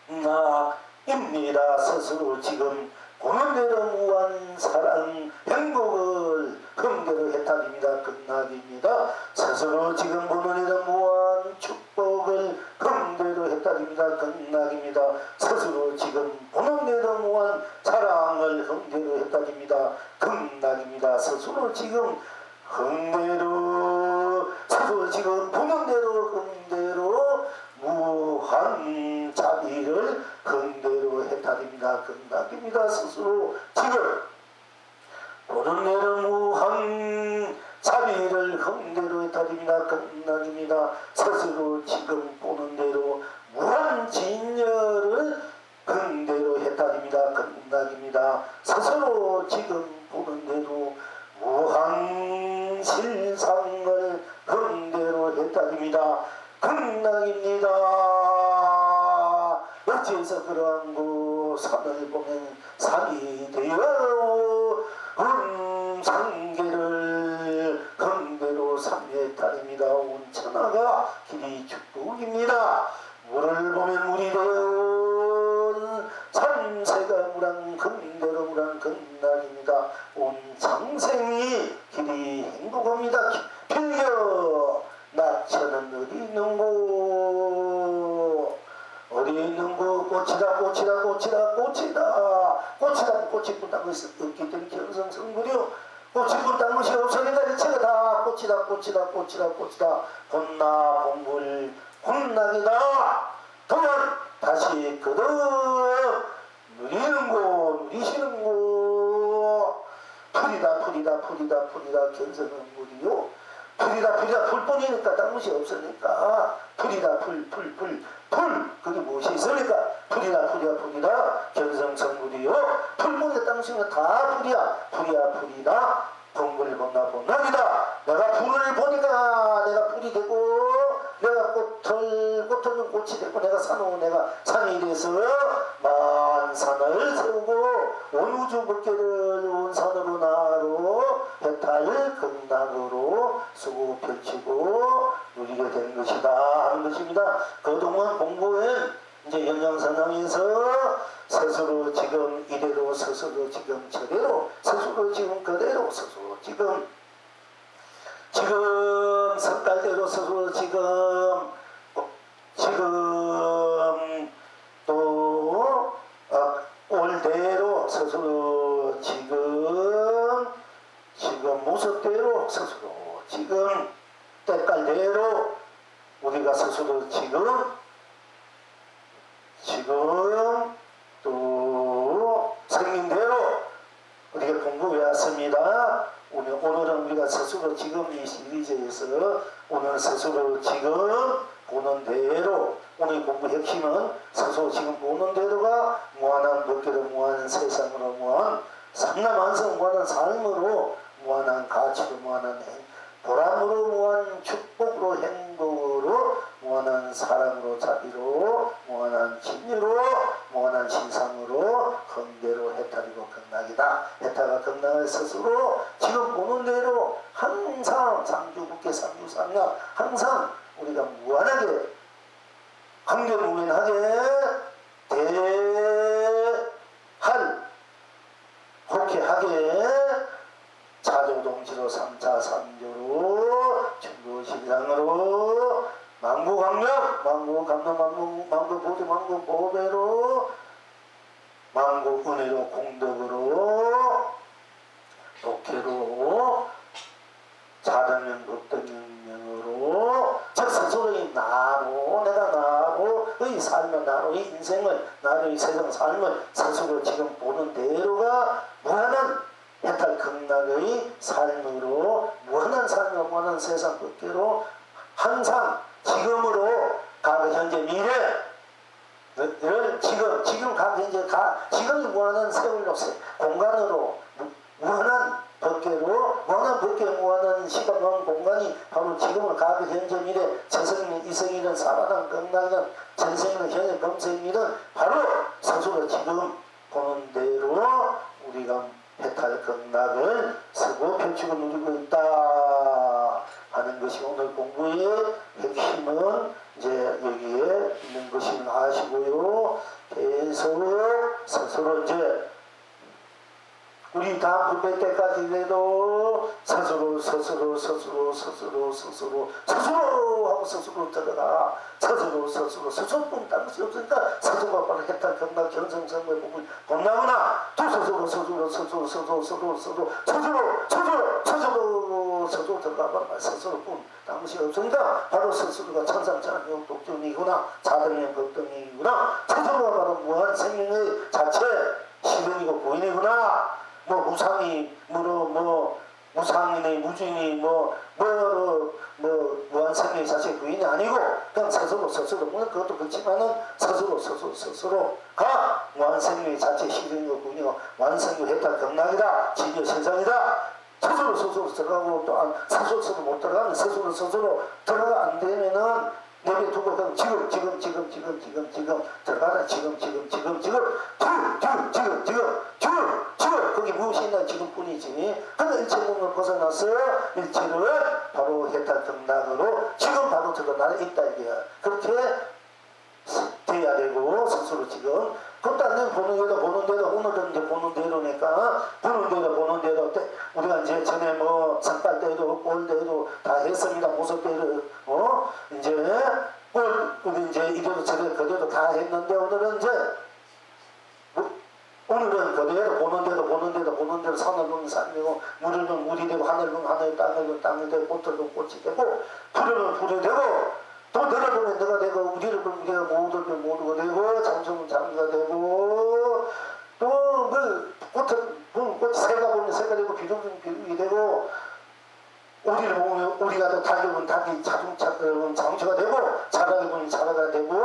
극락입니다. 스스로 지금 보는 대로 무한 사랑 행복을 흥대로 해탈입니다. 극락입니다. 스스로 지금 보는 대로 무한 축복을 흥대로 해탈입니다. 극락입니다. 스스로 지금 보는 대로 무한 사랑을 흥대로 해탈입니다. 극락입니다. 스스로 지금 보는 대로 흥대로 무한 자비를 흥대로 해탈입니다. 극락입니다. 스스로 지금 보는 대로 무한 자비를 흥대로 해탈입니다. 극락입니다. 스스로 지금 보는 대로 무한 진열을 흥대로 해탈입니다. 극락입니다. 스스로 지금 보는 대로 무한 실상을 흥대로 해탈입니다. 극락입니다. 어찌해서 그러한 산을 보면 산이 되어 상계를 흥대로 삼해탈입니다. 온 천하가 길이 축복입니다. 물을 보면 물이 되어 삼세가 무랑 흥대로 무랑 극락입니다. 온 장생이 길이 행복합니다. 필겨 낙천은 어디 있는고 꽃이다 꽃이 분다는 것이 없기 때문에 경성성불이요 꽃이 분다는 것이 없으니까 일체가 다 꽃이다 본나 본불 혼락이다. 그러면 다시 거듭 누리시는고 풀이다 견성은 물이요 풀이다 풀뿐이니까 다른 것이 없으니까 풀이다 풀 그게 무엇이 있으니까 풀이다 견성성물이요 풀뿐이 당신은 다 풀이다 본불 본락이다. 내가 불을 보니까 내가 불이 되고 내가 꽃을 꽃은 꽃이 되고 내가 산은 내가 산이 돼서 만산을 세우고 온 우주 물결을 온 산으로 나로 해탈 극락으로 쓰고 펼치고 누리게 된 것이다 하는 것입니다. 그동안 공부한 이제 연장선상에서 스스로 지금 이대로 스스로 지금 저대로 스스로 지금 그대로 스스로 지금 색깔대로 스스로 지금 또 올대로 스스로 지금 모습대로 스스로 지금 때깔대로 우리가 스스로 지금 또 생긴대로 우리가 공부해왔습니다. 오늘은 우리가 스스로 지금 이 시리즈에서 오늘 스스로 지금 보는 대로 오늘 공부 핵심은 스스로 지금 보는 대로가 무한한 법계로 무한한 세상으로 무한 삼라만성 무한한 삶으로 무한한 가치로 무한한 보람으로 무한한 축복으로 행복으로 무한한 사랑으로 자비로 무한한 진리로 무한한 신상으로 헌대로 해탈이고 극락이다. 해탈과 극락을 스스로 지금 보는 대로 항상 상주국계 상주상락 항상 우리가 무한하게 강경무민하게 대할 호쾌하게 자조동지로 3차 3조로 중도신상으로 망고강령 망고보조 망고보배로 망고은혜로 공덕으로 독혜로 자등면 법등명령으로 즉 스스로의 나로 내가 나로의 삶을 나로의 인생을 나로의 세상 삶을 스스로 지금 보는 대로가 무한한 해탈 극락의 삶으로 무한한 삶으로 무한한 세상 법계로 항상 지금으로 과거 현재 미래를 지금 과거 현재 지금이 무한한 세월로 공간으로 무한한 법계로 무한한 법계 무한한 시간 무한한 공간이 바로 지금은 과거 현재 미래 재성이든 이성이든 살아난 극락이든 전생이든 현재 범생이든 바로 스스로 지금 보는 대로 우리가 해탈 극락을 쓰고 펼치고 누리고 있다 하는 것이 오늘 공부의 핵심은 이제 여기에 있는 것을 아시고요. 계속 스스로 이제 우리 다음 불배 때까지 돼도 스스로 하고 스스로 들어가 스스로뿐 다른 것이 없으니까 스스로가 바로 해탈 경락 견성성의 부분 본나무나 또 스스로 들어가봐 스스로뿐 다른 것이 없으니까 바로 스스로가 천상천하 독존이구나 자등의 법등이구나 스스로가 바로 무한 생명의 자체 실현이고 고인이구나 뭐 무상이 무상이니 무중이 무한 생명의 자체 부인이 아니고 그냥 스스로 물론 그것도 그렇지만은 스스로가 무한 생명의 자체 실현이고 부인이고 무한 생명의 해탈 경락이다 진료 세상이다 스스로 들어가고 또한 스스로 못 들어가면 스스로 들어가 안 되면은 내비두고 그냥 지금 들어가라 지금 그게 무엇이 있나 지금뿐이지. 근데 일체론을 벗어나서 일체를 바로 해탈 극락으로 지금 바로 드러나 있다 이게야. 그렇게 돼야 되고 스스로 지금 그것도 보는 대로 오늘은 이제 보는 대로니까 보는 대로 우리가 이제 전에 뭐 산발 때도 꼴 때도 다 했습니다. 모습 때도 이제 우리 이제 이대로 저대로 그대로 다 했는데 오늘은 그대로 보는 대로 산을 보면 산이고 물을 보면 물이 되고 하늘 보면 하늘 땅을 보면 땅이 되고 꽃을 보면 꽃이 되고 불을 보면 불이 되고 또 너를 보면 너가 되고 우리를 보면 우리가 모두를 보면 모두가 되고 장수는 장수가 되고 또 그 꽃을 보면 꽃이 새가 보면 새가 되고 비를 보면 비름이 되고 우리를 보면 우리가 더 닭을 보면 닭이 자동차를 보면 장수가 되고 자라를 보면 자라가 되고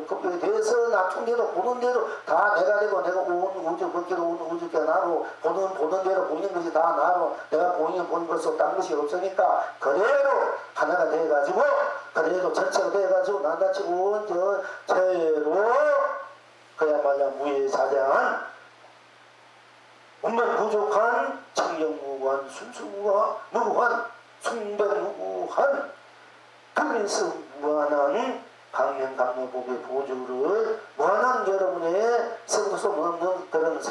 그거에 대해서 나중대로 보는 대로 다 내가 되고 내가 온 우주 벗기로 온 우주가 나로 보는 대로 보이는 것이 다 나로 내가 보는 것으로 딴 것이 없으니까 그대로 하나가 돼가지고 그래도 전체가 돼가지고 낱낱이 온 전체로 그야말로 무예사장한 운명 부족한 청정무구한 순수무구한 숭배무구한 그래서 무한한 강연강로법의 보조를 무한한 여러분의 성도소 없는 그런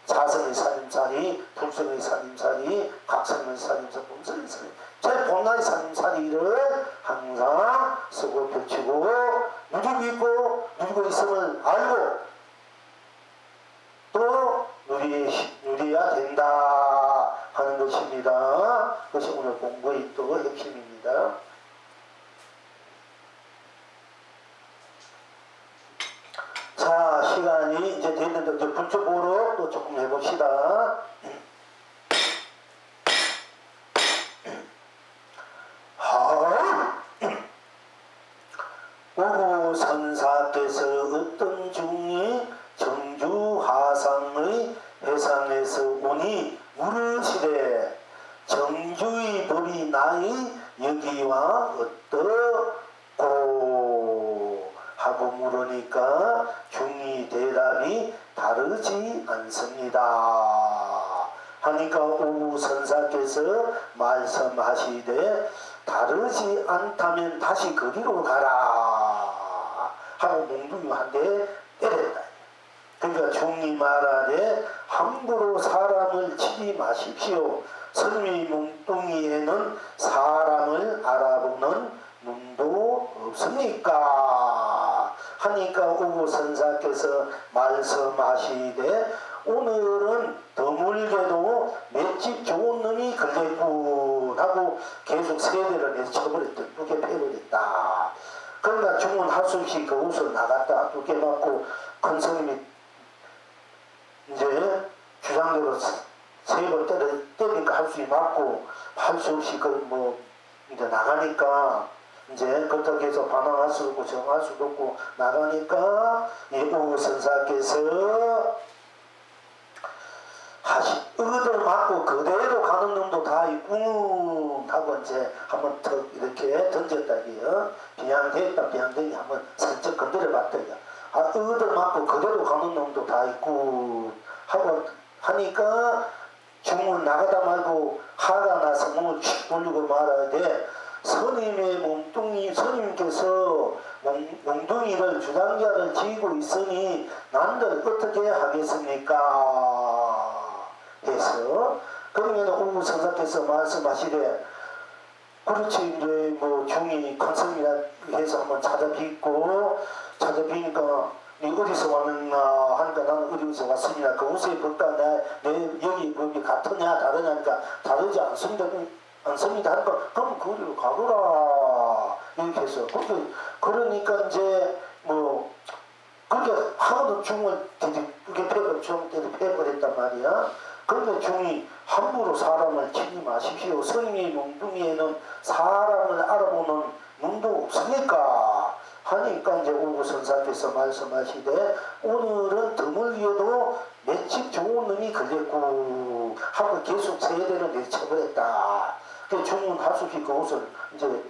사성의 살림살이, 불성의 살림살이, 각성의 살림살, 본성의 살림, 제 본来살림살이를 항상 쓰고 펼치고 누리고 있음을 알고 또 누려야 된다 하는 것입니다. 그것이 오늘 공부의 또 핵심입니다. 자, 시간이 이제 됐는데 이제 불조보로 또 조금 해봅시다. 오구 선사께서 어떤 중이 정주하상의 해상에서 오니 물으시되 정주의 법이 나의 여기와 어떠고 하고 물으니까 중이 대답이 다르지 않습니다. 하니까 오구 선사께서 말씀하시되 다르지 않다면 다시 거기로 가라 하고 몽둥이한테 때렸다. 그러니까 중이 말하되 함부로 사람을 치지 마십시오. 선미 몽둥이에는 사람을 알아보는 눈도 없습니까? 하니까 오구 선사께서 말씀하시되 오늘은 드물게도 맷집 좋은 놈이 걸렸군 하고 계속 세대를 내쳐버렸던 두개 패버렸다. 그러니까 중은 할 수 없이 그 옷을 나갔다. 두개 맞고 큰 스님이 이제 주장대로 세 번 때리니까 할 수 맞고 할 수 없이 이제 나가니까 이제 그렇다고 해서 반항할 수도 없고 정할 수도 없고 나가니까 이 오구 선사께서 얻어 맞고 그대로 가는 놈도 다 있군 하고 이제 한번 턱 이렇게 던졌다기요. 비양되기 한번 살짝 건드려 봤다기요. 얻어 맞고 그대로 가는 놈도 다 있군 하고 하니까 중문 나가다 말고 화가 나서 몸을 휙 돌리고 말아야 돼. 스님의 몸뚱이, 스님께서 몸뚱이를 주장자를 지고 있으니 난들 어떻게 하겠습니까? 해서 그러면 오구 선사께서 말씀하시되 그렇지 이제 중이 큰 스님이라 해서 한번 찾아뵙니까 네 어디서 왔느냐 하니까 나는 어디서 왔습니다. 그 옷의 법과 내 여기 법이 같으냐 다르냐 하니까 다르지 않습니다. 하니까 그럼 거기로 가거라 이렇게 해서 그러니까 이제 그렇게 하고도 중을 패버렸단 말이야. 그런데 중이 함부로 사람을 치지 마십시오. 성인의 몽둥이에는 사람을 알아보는 눈도 없으니까 하니까 이제 오구 선사께서 말씀하시되 오늘은 드물게도 맷집 좋은 놈이 걸렸고 하고 계속 세대를 내쳐버렸다. 그 중은 할 수 없이 그 옷을 이제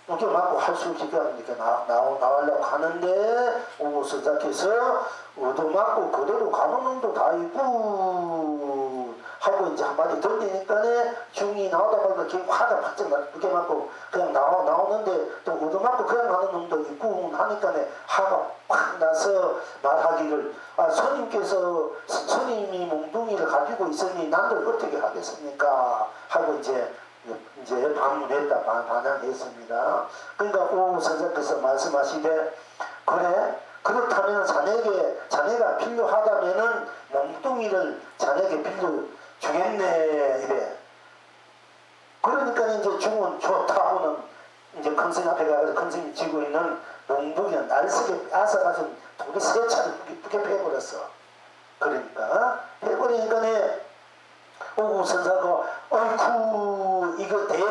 두개 맞고 할 수 없이 그냥 이렇게 나가려고 가는데 오구 선사께서 얻어맞고 그대로 가는 놈도 다 있고 하고 이제 한마디 던지니까 중이 나오다 보니까 걔 화가 바짝 두개 맞고 그냥 나오는데 또 얻어맞고 그냥 가는 놈도 있고 하니까 화가 확 나서 말하기를 스님께서 스님이 몽둥이를 가지고 있으니 남들 어떻게 하겠습니까? 하고 이제 반문했다 반항했습니다. 그러니까 오구 선생께서 말씀하시되 그래 그렇다면 자네가 필요하다면은 몽둥이를 자네에게 빌려 주겠네 이래. 그러니까 이제 중은 좋다 하고는 이제 큰스님 앞에 가서 큰스님이 쥐고 있는 몽둥이는 날쌔게 앗아가지고 돌이 세 차례 뿌게 패버렸어. 그러니까 패버리니까 오구 선사가 어이쿠 이거 되게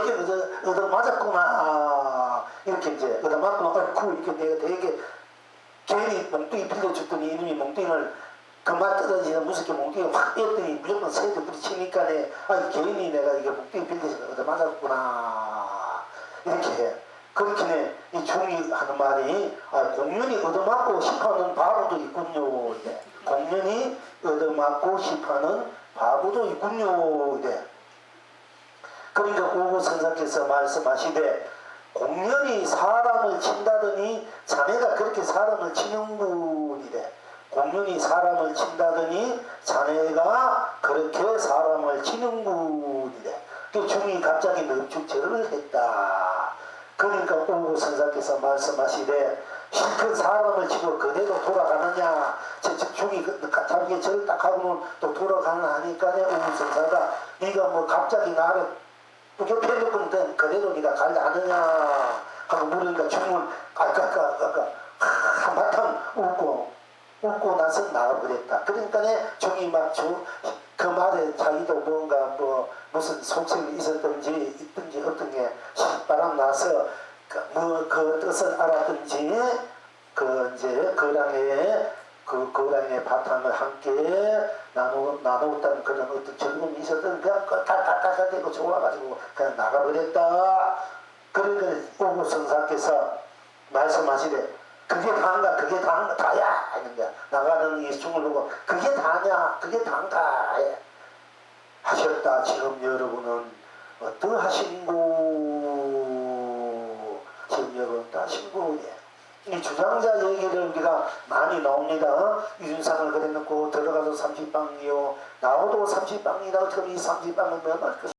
얻어 맞았구나 이렇게 이제 얻어 맞구나 어이쿠 이렇게 내가 되게 괜히 몽둥이 빌려줬더니 이놈이 몽둥이를 그만 떨어지는 무섭게 몽둥이 확 뺐더니 무조건 새도 부딪히니까 괜히 내가 이게 몽둥이 빌려서 얻어 맞았구나 이렇게 그렇게 이 중이 하는 말이 공연히 얻어맞고 싶어하는 바보도 있군요. 이래. 공연히 얻어맞고 싶어하는 바보도 있군요. 이래. 그러니까 오구 선사께서 말씀하시되 공연히 사람을 친다더니 자네가 그렇게 사람을 치는군이래. 공연히 사람을 친다더니 자네가 그렇게 사람을 치는군이래. 그 중이 갑자기 넙죽절을 했다. 그러니까 오구 선사께서 말씀하시되 실컷 사람을 치고 그대로 돌아가느냐. 중이 자기의 절을 딱 하고는 또 돌아가는 하니까네. 오구 선사가 네가 뭐 갑자기 나를 그게 패놓고는 그대로 네가 갈라하느냐 하고 물으니까 중은 아까 한바탕 웃고 나서 나가버렸다. 그러니까 중이 막 그 말에 자기도 뭔가 뭐 무슨 속셈이 있든지 어떤 게 바람 나서 그 뜻을 알았든지 이제 거랑의 바탕을 함께 나누었다는 그런 어떤 즐거움이 있었던 그냥 깔깔깔깔대고 좋아가지고 그냥 나가버렸다. 그러니까 오구 선사께서 말씀하시되 그게 다야 하는 거야. 나가는 이 중을 보고 그게 다냐 그게 다인가 하셨다. 지금 여러분은 어떠하신고? 지금 여러분 어떠하신고? 이 주장자 얘기를 우리가 많이 나옵니다. 이준상을 그래놓고 들어가서 30방이요 나오도 30방이다. 어떻게 이 30방을 면할 것이고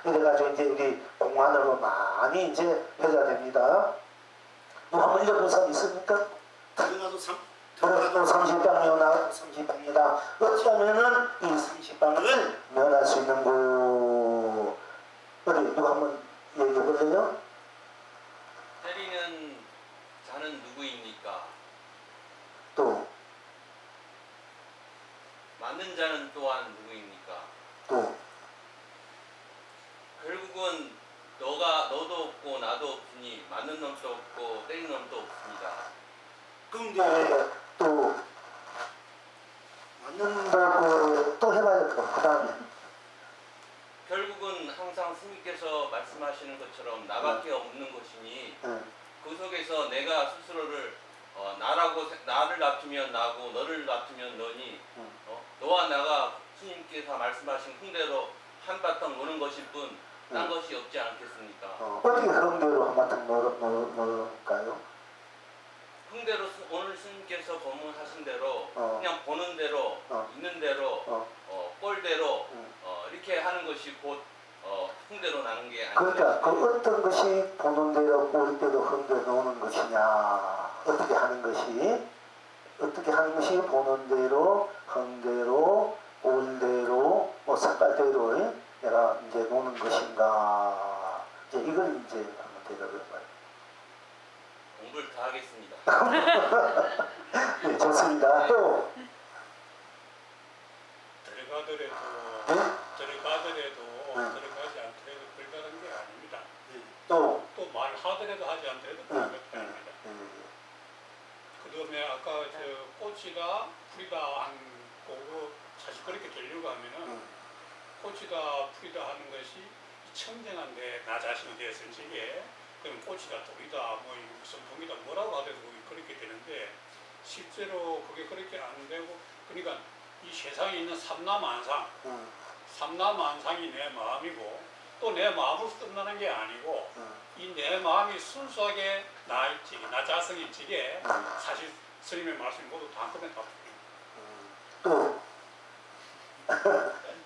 이래가지고 이제 우리 공안으로 많이 이제 회자됩니다. 한번 읽어본 사람 있습니까? 들어가도 30방이요 나오도 30방이다. 어찌하면은 이 30방을 면할 수 있는 거 어디 누가 한번 얘기해볼래요? 때리는 자는 누구입니까? 또 맞는 자는 또한 누구입니까? 또 결국은 너도 없고 나도 없으니 맞는 놈도 없고 때리는 놈도 없습니다. 근데 또 맞는다고 또 해봐야 될 거. 그 다음에 결국은 항상 스님께서 말씀하시는 것처럼 나밖에 없는 것이니 그 속에서 내가 스스로를 나를 놔두면 나고 너를 놔두면 너니 너와 나가 스님께서 말씀하신 흥대로 한바탕 노는 것일 뿐 딴 것이 없지 않겠습니까? 어떻게 흥대로 한바탕 놀까요? 흥대로 오늘 스님께서 법문하신 대로 그냥 보는 대로 있는 대로 꼴대로 이렇게 하는 것이 곧 흥대로 나는 게 아니라 그러니까 그 어떤 것이 보는 대로 꼴 대로 흥대로 노는 것이냐 어떻게 하는 것이 보는 대로 흥대로 꼴대로 뭐 색깔대로 내가 이제 노는 것인가 이제 이걸 이제 한번 대답을 해봐요. 공부를 다 하겠습니다. 네, 좋습니다. 또 들어가더라도 들어가지 않더라도 불가능한 게 아닙니다. 또 말하더라도 하지 않더라도 불가능한 게 아닙니다. 그 다음에 아까 꽃이다 풀이다 한 거고 사실 그렇게 되려고 하면은 꽃이다 풀이다 하는 것이 청정한데 나 자신이 되었을 적에 그럼 꽃이다 돌이다 뭐 무슨 동이다 뭐라고 하더라도 그렇게 되는데 실제로 그게 그렇게 안 되고 그러니까 이 세상에 있는 삼라만상이 내 마음이고 또 내 마음으로 끝나는 게 아니고 이 내 마음이 순수하게 나일지 나 자성일지에 사실 스님의 말씀이 모두 다 한꺼번에 다 또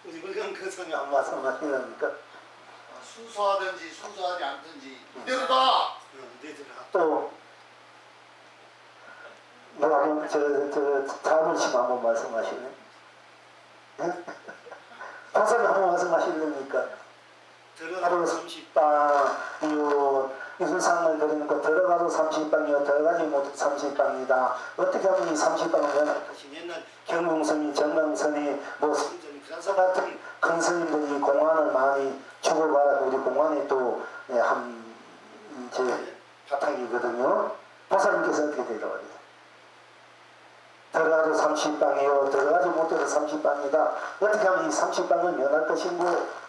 우리 물건 그 성이 한 말씀 하시니까 순수하든지 순수하지 않든지 이대로다. 또 뭐 한번 저 자문심 한번 말씀하시네. 박사님 한번 말씀하시려니까 들어가도 30방 이술상을 그리니까 들어가도 30방이요 들어가지 못해 30방이다. 어떻게 하면 이 30방을 면할 것이냐. 옛날 경궁스님 정명스님 뭐 성전 그래서 같은 큰 스님들이 공안을 많이 주고받아도 우리 공안이 또 한 이제 바탕이거든요. 박사님께서 어떻게 대답하세요? 들어가도 30방이요 들어가지 못해도 30방이다. 어떻게 하면 이 30방을 면할 것인고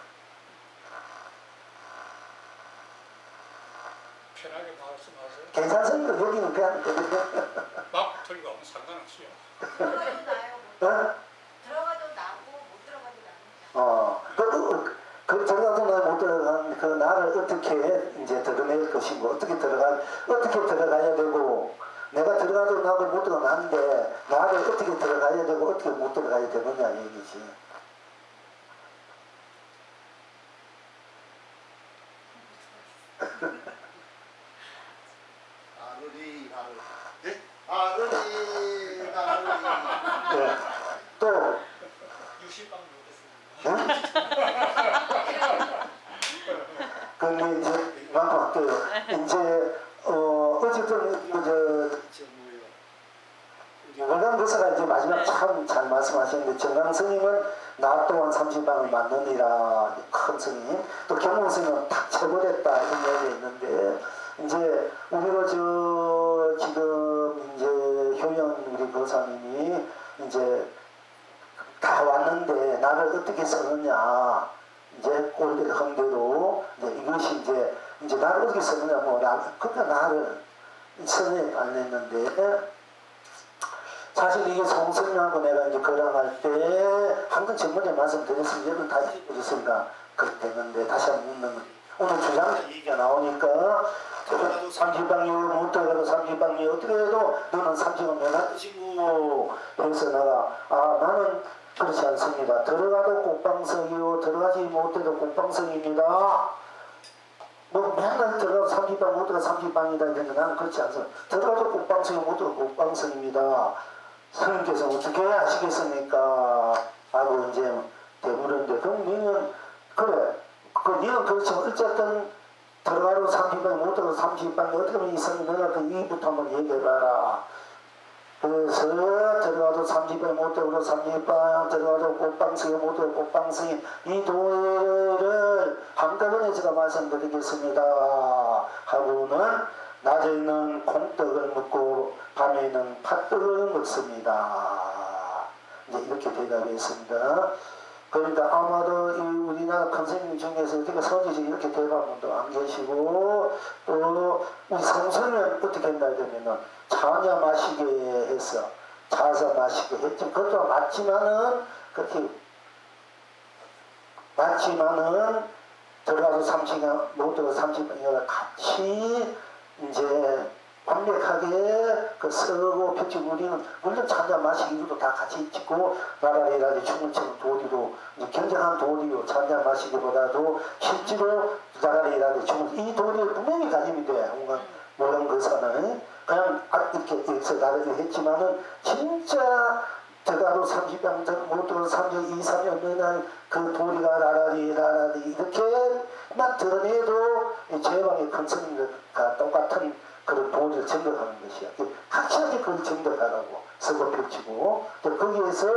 괜찮습니다. 여기는 그냥 막 들고 오면 상관없어요. 들어가도 나요. 어? 들어가도 나고 못 들어가도 나니까. 그 들어가도 못 들어간 그 나를 어떻게 이제 드러낼 것이고 어떻게 들어가야 되고 내가 들어가도 나고 못 들어가는데 나를 어떻게 들어가야 되고 어떻게 못 들어가야 되느냐 얘기지. 나르리 나르리. 네? 나르리 나르리. 네. 또 유실방 못했습니다. 근데 이제 이만큼 할게요. 이제 어쨌든 월간 교사가 이제 마지막 참 잘 말씀하셨는데 정강 스님은 나 또한 삼시방을 맞느니라 큰 스님 또 경공 스님은 탁 쳐버렸다 이런 얘기 있는데 이제 우리가 지금 이제 효연 우리 교사님이 이제 다 왔는데 나를 어떻게 쓰느냐 이제 꼴대 헌대로 이것이 이제 나를 어떻게 쓰느냐 뭐 그러니까 나를 선에 달랬는데 사실 이게 송스님하고 내가 이제 거랑할 때 항상 전번에 말씀드렸으면 여러분 다 잊어버렸으니까 그렇게 되는데 다시 한번 묻는 거예요. 오늘 주장 얘기가 나오니까 들어가도 삼시방이 못 들어가도 삼시방이 어떻게 해도 너는 삼시방 면할 것이고 그래서 내가 나는 그렇지 않습니다. 들어가도 꽃방석이요 들어가지 못해도 꽃방석입니다. 뭐 맨날 들어가도 삼시방 못 들어가 삼시방이다 이랬는데 나는 그렇지 않습니다. 들어가도 꽃방석이 못 들어가 꽃방석입니다. 스님께서 어떻게 하시겠습니까? 하고 이제 대물었는데 그럼 너는 그래 너는 그렇지만 어쨌든 들어가도 삼시방이 못 들어가 삼시방이 어떻게 하면 있으면 내가 그 이부터 한번 얘기해봐라. 그래서 들어가도 삼시방이 못 들어가도 삼시방 들어가도 꽃방석이 못 들어가도 꽃방석이 이 도를 한꺼번에 제가 말씀드리겠습니다 하고는 낮에는 콩떡을 먹고 밤에는 팥떡을 먹습니다. 이제 이렇게 대답했습니다. 그러니까 아마도 이 우리나라 큰 스님 중에서 어떻게 선지식 이렇게 대답한 분도 안 계시고 또 우리 성서는 어떻게 했나 하면은 차냐 마시게 해서 자사 마시게 했지 그것도 맞지만은 그렇게 맞지만은 들어가서 30년 못 들어가서 30년을 같이 이제 완벽하게 그 쓰고 펼치고 우리는 물론 찬자 마시기도 다 같이 찍고 나라리라지 춤을 추는 도리로 이제 굉장한 도리로 찬자 마시기보다도 실제로 나라리라지 춤을 이 도리를 분명히 가지면 돼. 모든 것은 그냥 이렇게 해서 나라리 했지만은 진짜 들어가도 30년 못 들어가도 3년 2, 3년 맨날 그 도리가 나라리 이렇게만 드러내도 제방의 큰 스님들과 똑같은 그런 도리를 증거하는 것이야. 확실하게 그걸 증거하라고 서고 펼치고 또 거기에서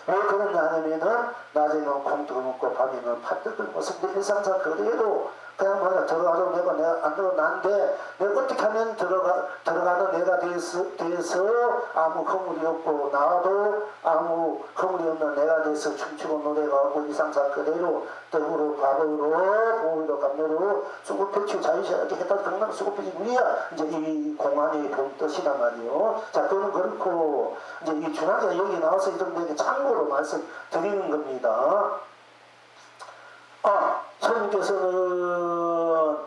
왜 그러냐 하면은 낮에는 콩떡을 먹고 밤에는 팥떡을 먹습니다. 일상상 그래도 그냥 뭐냐 들어가도 내가 안 들어가는데 내가 어떻게 하면 들어가는 내가 돼서 아무 허물이 없고 나와도 아무 허물이 없는 내가 돼서 춤추고 노래하고 일상상 그대로 떡으로 밥으로 보이로 감로로 수고 펼치고 자유시하게 했다 그런 수고 펼치고 우리야 이제 이 공안의 본 뜻이란 말이요. 자 그건 그렇고 이제 이 준하가 여기 나와서 이런 데게 참고로 말씀드리는 겁니다. 스님께서는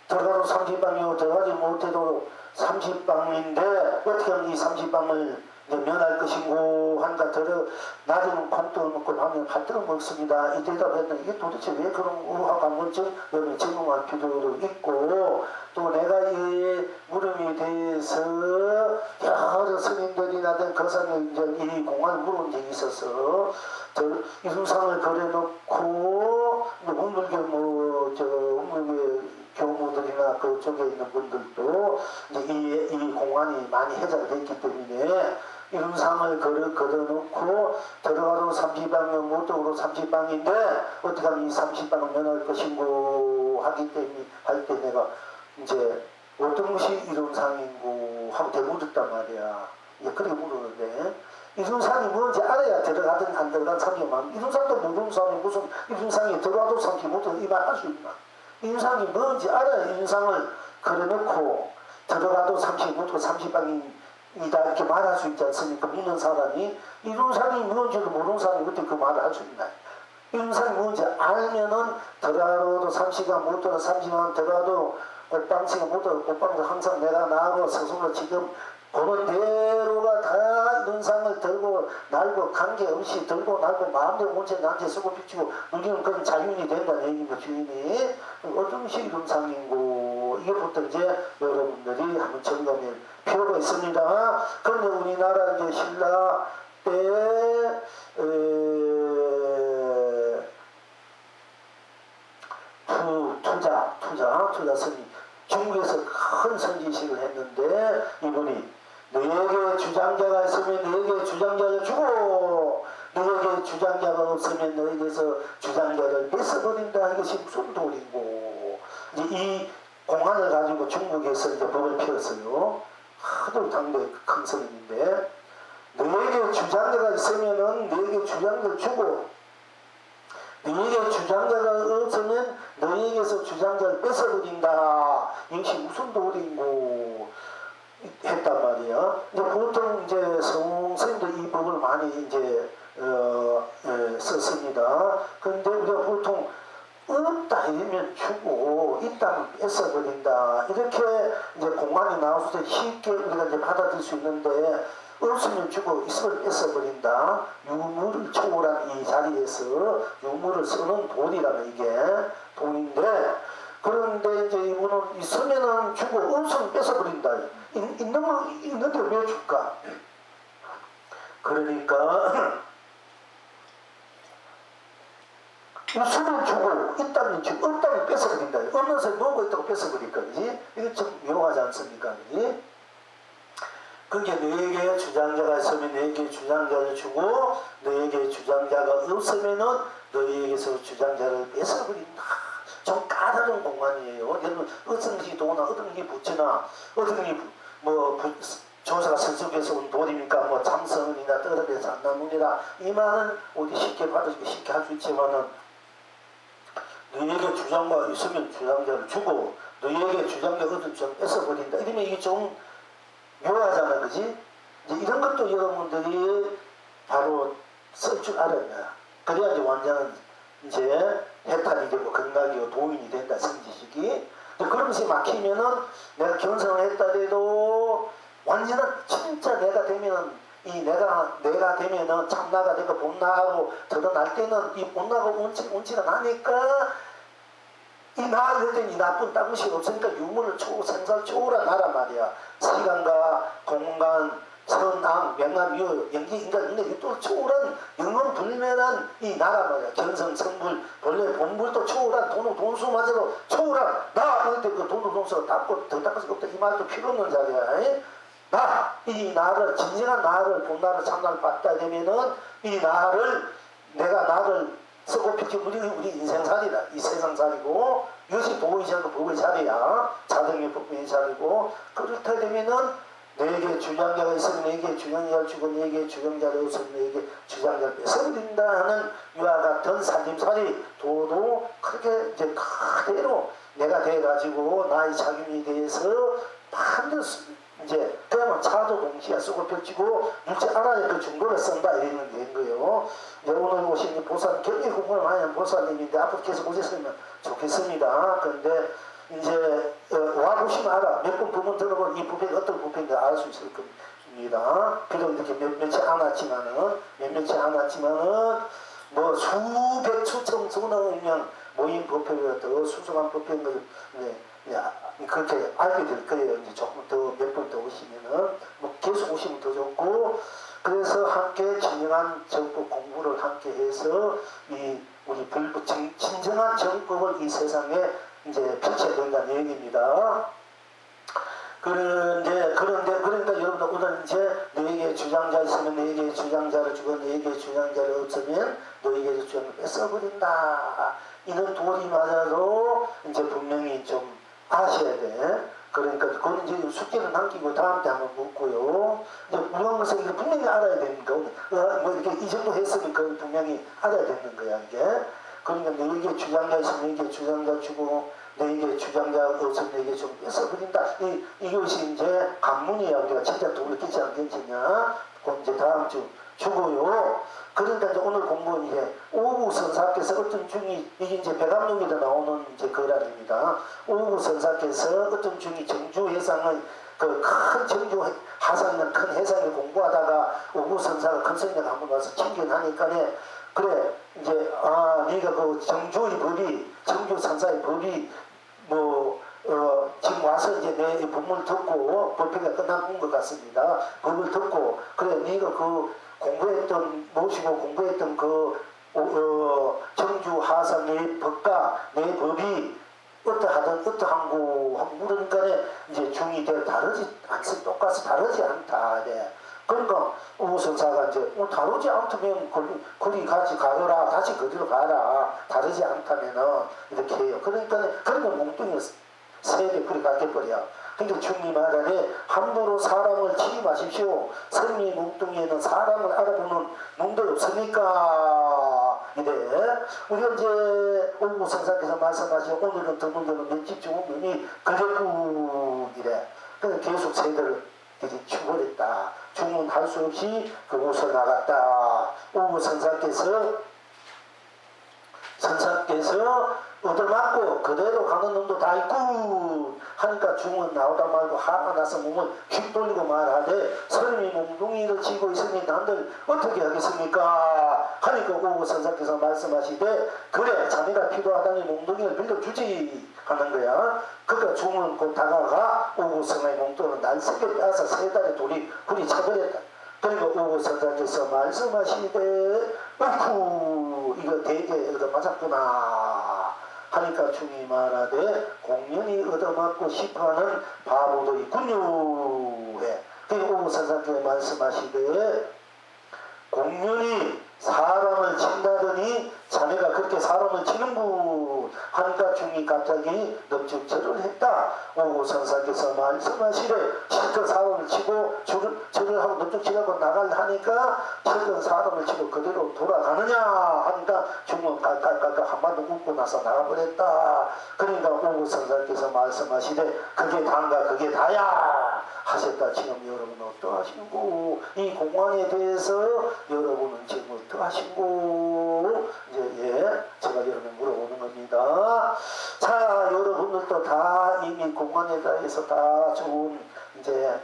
들어가도 삼시방이고 들어가지 못해도 삼시방인데 어떻게 하면 이 삼시방을 면할 것인고 한가 낮에는 콩떡을 먹고 밤에는 팥떡을 먹습니다. 이 대답했는데 이게 도대체 왜 그런 우하가 먼저 여기 질문할 필요도 있고 또 내가 이 물음에 대해서 여러 스님들이나 거사님 이 공안을 물은 적이 있어서 이순상을 그려놓고 운물교 운물교 교무들이나 그쪽에 있는 분들도 이제 이 공안이 많이 해제가 됐기 때문에 이룬상을 걸어놓고 들어가도 삼시방이 못독으로 삼시방인데 어떻게 하면 이 삼시방을 면할 것인고 하기 때문에 할 때 내가 이제 어떤 것이 이룬상인고 하고 대물었단 말이야. 그렇게 물었는데 이룬상이 뭔지 알아야 들어가든 안 들어간 삼시방 이룬상도 모르는 사람이 무슨 이룬상이 들어가도 삼시 못해도 이 말 할 수 있나. 이룬상이 뭔지 알아야 이룬상을 걸어놓고 들어가도 30부터 30방이다 이렇게 말할 수 있지 않습니까? 묻는 사람이 이룬산이 무엇인지도 모르는 사람이 어떻게 그 말을 할 수 있나요? 이룬산이 무엇인지 알면은 들어가도 30시간 못 들어 30시간 들어가도 꽃방치가 못 들어 꽃방도 항상 내가 나하고 스스로 지금 그런 대로가 다 이룬상을 들고 날고 관계없이 들고 날고 마음대로 온체 난체 쓰고 비치고 누리는 그런 자윤이 된다는 얘기입니다. 주인이 어떤 것이 이룬상이고 이것부터 이제 여러분들이 한번 점검할 필요가 있습니다. 그런데 우리나라 이제 신라 때 투자선이 중국에서 큰 선지식을 했는데 이분이 너에게 주장자가 있으면 너에게 주장자를 주고 너에게 주장자가 없으면 너에게서 주장자를 뺏어버린다. 이것이 무슨 도리고 이제 이 공안을 가지고 중국에서 이제 법을 피웠어요. 하도 당대 큰 선인인데 너에게 주장자가 있으면은 너에게 주장자를 주고 너에게 주장자가 없으면 너에게서 주장자를 뺏어버린다. 이것이 무슨 도리고 했단 말이야. 이제 보통 이제 성스님도 이 법을 많이 이제 썼습니다. 그런데 우리가 보통 없다 이러면 주고 있다면 뺏어버린다 이렇게 이제 공안이 나왔을 때 쉽게 우리가 이제 받아들일 수 있는데 없으면 주고 있으면 뺏어버린다. 유무를 초월한 이 자리에서 유무를 쓰는 돈이라는 이게 돈인데 그런데 이제 이분은 있으면은 주고 없으면 뺏어버린다. 있는데 왜 줄까? 그러니까 있으면 주고 있다면 주고 없다면 뺏어버린다. 없는 사람이 뭐가 있다고 뺏어버릴까? 그지? 이게 좀 위험하지 않습니까? 그지? 그게 너에게 주장자가 있으면 너에게 주장자를 주고 너에게 주장자가 없으면은 너에게서 주장자를 뺏어버린다. 좀 까다로운 공간이에요. 여러분 어떤 게 도나 어떤 게 부처나 어떤 게 뭐 조사가 선속에서 온 도리니까 뭐 참선이나 떨어져서 안나무니라 이 말은 우리 쉽게 받아주고 쉽게 할 수 있지만은 너에게 주장자가 있으면 주장자를 주고 너에게 주장자가 없으면 좀 뺏어버린다. 이러면 이게 좀 묘하잖아, 그지? 이제 이런 것도 여러분들이 바로 쓸 줄 알아야 돼. 그래야지 완전한 이제 해탈이 되고 건강이고 도인이 된다, 성지식이. 그러면서 막히면은 내가 견성을 했다 해도 완전한 진짜 내가 되면은 내가 되면은 참나가 되고 본나하고 드러날 때는 이 본나가 운치가 나니까 이 나 이럴 땐 이 나쁜 딴것이 없으니까 유물을 생사를 초월한 나란 말이야. 시간과 공간, 선악, 명암, 유, 연기, 인간, 인간 이또 초월한 영원 불멸한 이 나란 말이야. 견성, 성불, 본래 본불도 초월한 돈수마저도 초월한 나 이럴 때 그 돈수가 닦고 더 닦을 수 없다. 이 말도 필요 없는 자리야. 이 나를 진정한 나를 본나를 참나를 받다 되면은 이 나를 내가 나를 쓰고 피치 우리 인생살이다. 이 세상살이고 이것이 도의자고 법의 자리야. 자등의 법의 자리고 그렇다 되면은 너에게 주장자가 있으면 너에게 주장자를 주고 너에게 주장자를 없으면 너에게 주장자를 뺏어버린다 하는 이와 같은 살림살이 도도 그렇게 이제 그대로 내가 돼가지고 나의 자금에 대해서 반드시 이제 그야말로 차도 동시에 쓰고 펼치고 물질 알아야 그 중도를 쓴다 이러면 된 거예요. 이제 오늘 오신 보사님 굉장히 공부를 많이 한 보사님인데 앞으로 계속 오셨으면 좋겠습니다. 그런데 이제 와보시면 알아. 몇 번 부분 들어보면 이 부분이 어떤 부분인지 알 수 있을 겁니다. 비록 이렇게 몇몇이 안 왔지만은 뭐 수백 수천 수백 명 모임 법회가 더 수성한 법회인 걸 그렇게 알게 될 거예요. 이제 조금 더 몇 번 더 오시면은 뭐 계속 오시면 더 좋고 그래서 함께 진정한 정법 공부를 함께 해서 이 우리 불법 진정한 정법을 이 세상에 이제 펼쳐야 된다는 얘기입니다. 그러니까 여러분들 오늘 이제 너에게 주장자 있으면 너에게 주장자를 주고 너에게 주장자를 없으면 너에게 주장을 뺏어버린다. 이런 도리마저도 이제 분명히 좀 아셔야 돼. 그러니까 그건 이제 숙제는 남기고 다음 때 한번 묻고요. 이제 무한 것을 이게 분명히 알아야 되니까 뭐 이렇게 이 정도 했으니까 분명히 알아야 되는 거야 이게. 그러니까 너에게 주장자 있으면 너에게 주장자 주고 내게 주장자 없음 내게 좀 뺏어버린다. 이것이 이제 간문이야. 우리가 진짜 돌이키지 않겠느냐. 그럼 이제 다음 주 주고요. 그러니까 이제 오늘 공부는 이제 오구 선사께서 어떤 중이 이게 이제 배감록에도 나오는 이제 거란입니다. 오구 선사께서 어떤 중이 정주 해상의 그 큰 정주 하상이나 큰 해상을 공부하다가 오구 선사가 큰 성령 한번 와서 친견하니까네 그래 이제 네가 그 정주의 법이 정주 선사의 법이 지금 와서 이제 내 법문을 듣고 법회가 끝난 것 같습니다. 법을 듣고 그래 네가 그 공부했던 모시고 공부했던 그 정주 하상의 법과 내 법이 어떠하든 어떠한고 하고 물으니까 이제 중이 되어 다르지 않지 똑같이 다르지 않다. 네. 그러니까 우선사가 이제 다르지 않다면 거리 같이 가거라 다시 거리로 가라 다르지 않다면은 이렇게 해요. 그러니까 그러면 몽뚱이 세대 풀이 바뀌어버려. 그러니까 중이 말하되 함부로 사람을 치지 마십시오. 성리 몽뚱이에는 사람을 알아보는 몽도 없으니까 이래. 우리가 이제 오구 선사께서 말씀하시고 오늘은 드문드문 몇집 중문이 그랬고 이래. 그래서 계속 세대를 추월했다. 주문할 수 없이 그곳을 나갔다. 오구 선사께서 얻어맞고 그대로 가는 놈도 다 있고 하니까 중은 나오다 말고 화가 나서 몸을 휙 돌리고 말하되 스님이 몽둥이를 쥐고 있으니 남들 어떻게 하겠습니까? 하니까 오구 선사께서 말씀하시되 그래 자네가 필요하다니 몽둥이를 빌려주지 하는 거야. 그러니까 중은 곧 다가가 오구 선사의 몽둥이를 날쌔게 빼앗아 세 달에 불이 차버렸다. 그러니까 오구 선사께서 말씀하시되 어이쿠 이거 되게 얻어맞았구나 하니까 중이 말하되 공연히 얻어맞고 싶어하는 바보도 있군요 해. 그리고 오구 선사께서 말씀하시되 공연히 사람을 친다더니 자네가 그렇게 사람을 치는군 하니까 중이 갑자기 넙죽절을 했다. 오구 선사께서 말씀하시되 실컷 사람을 치고 절을 하고 넙죽질하고 나가려 하니까 실컷 사람을 치고 그대로 돌아가느냐 하니까 중은 깔깔깔깔 한마디 웃고 나서 나가버렸다. 그러니까 오구 선사께서 말씀하시되 그게 다인가 그게 다야 하셨다. 지금 여러분 어떠하신고 이 공안에 대해서 여러분은 지금 어떠하신고 이제 제가 여러분 물어보는 겁니다. 자 여러분들도 다 이미 공안에 대해서 다 좋은 이제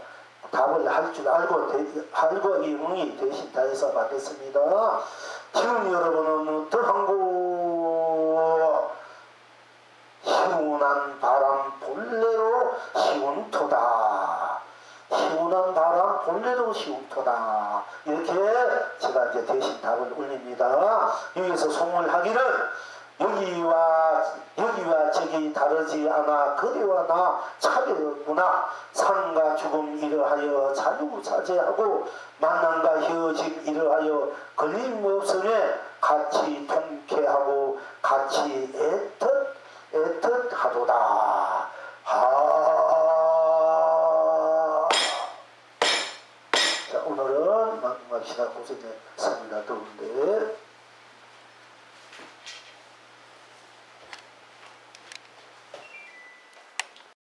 답을 할 줄 알고 이 응이 대신 다 해서 받겠습니다. 지금 여러분은 어떠한고 시원한 바람 본래로 시원토다. 시원한 바람 본래도 시원토다. 이렇게 제가 이제 대신 답을 올립니다. 여기서 송을하기를 여기와 저기 다르지 않아 그대와 나 차별없구나. 삶과 죽음 이러하여 자유자재하고 만남과 헤어짐 이러하여 걸림없으며 같이 통쾌하고 같이 애틋하도다. 자 오늘은 마지막 시간 고생했습니다. 더운데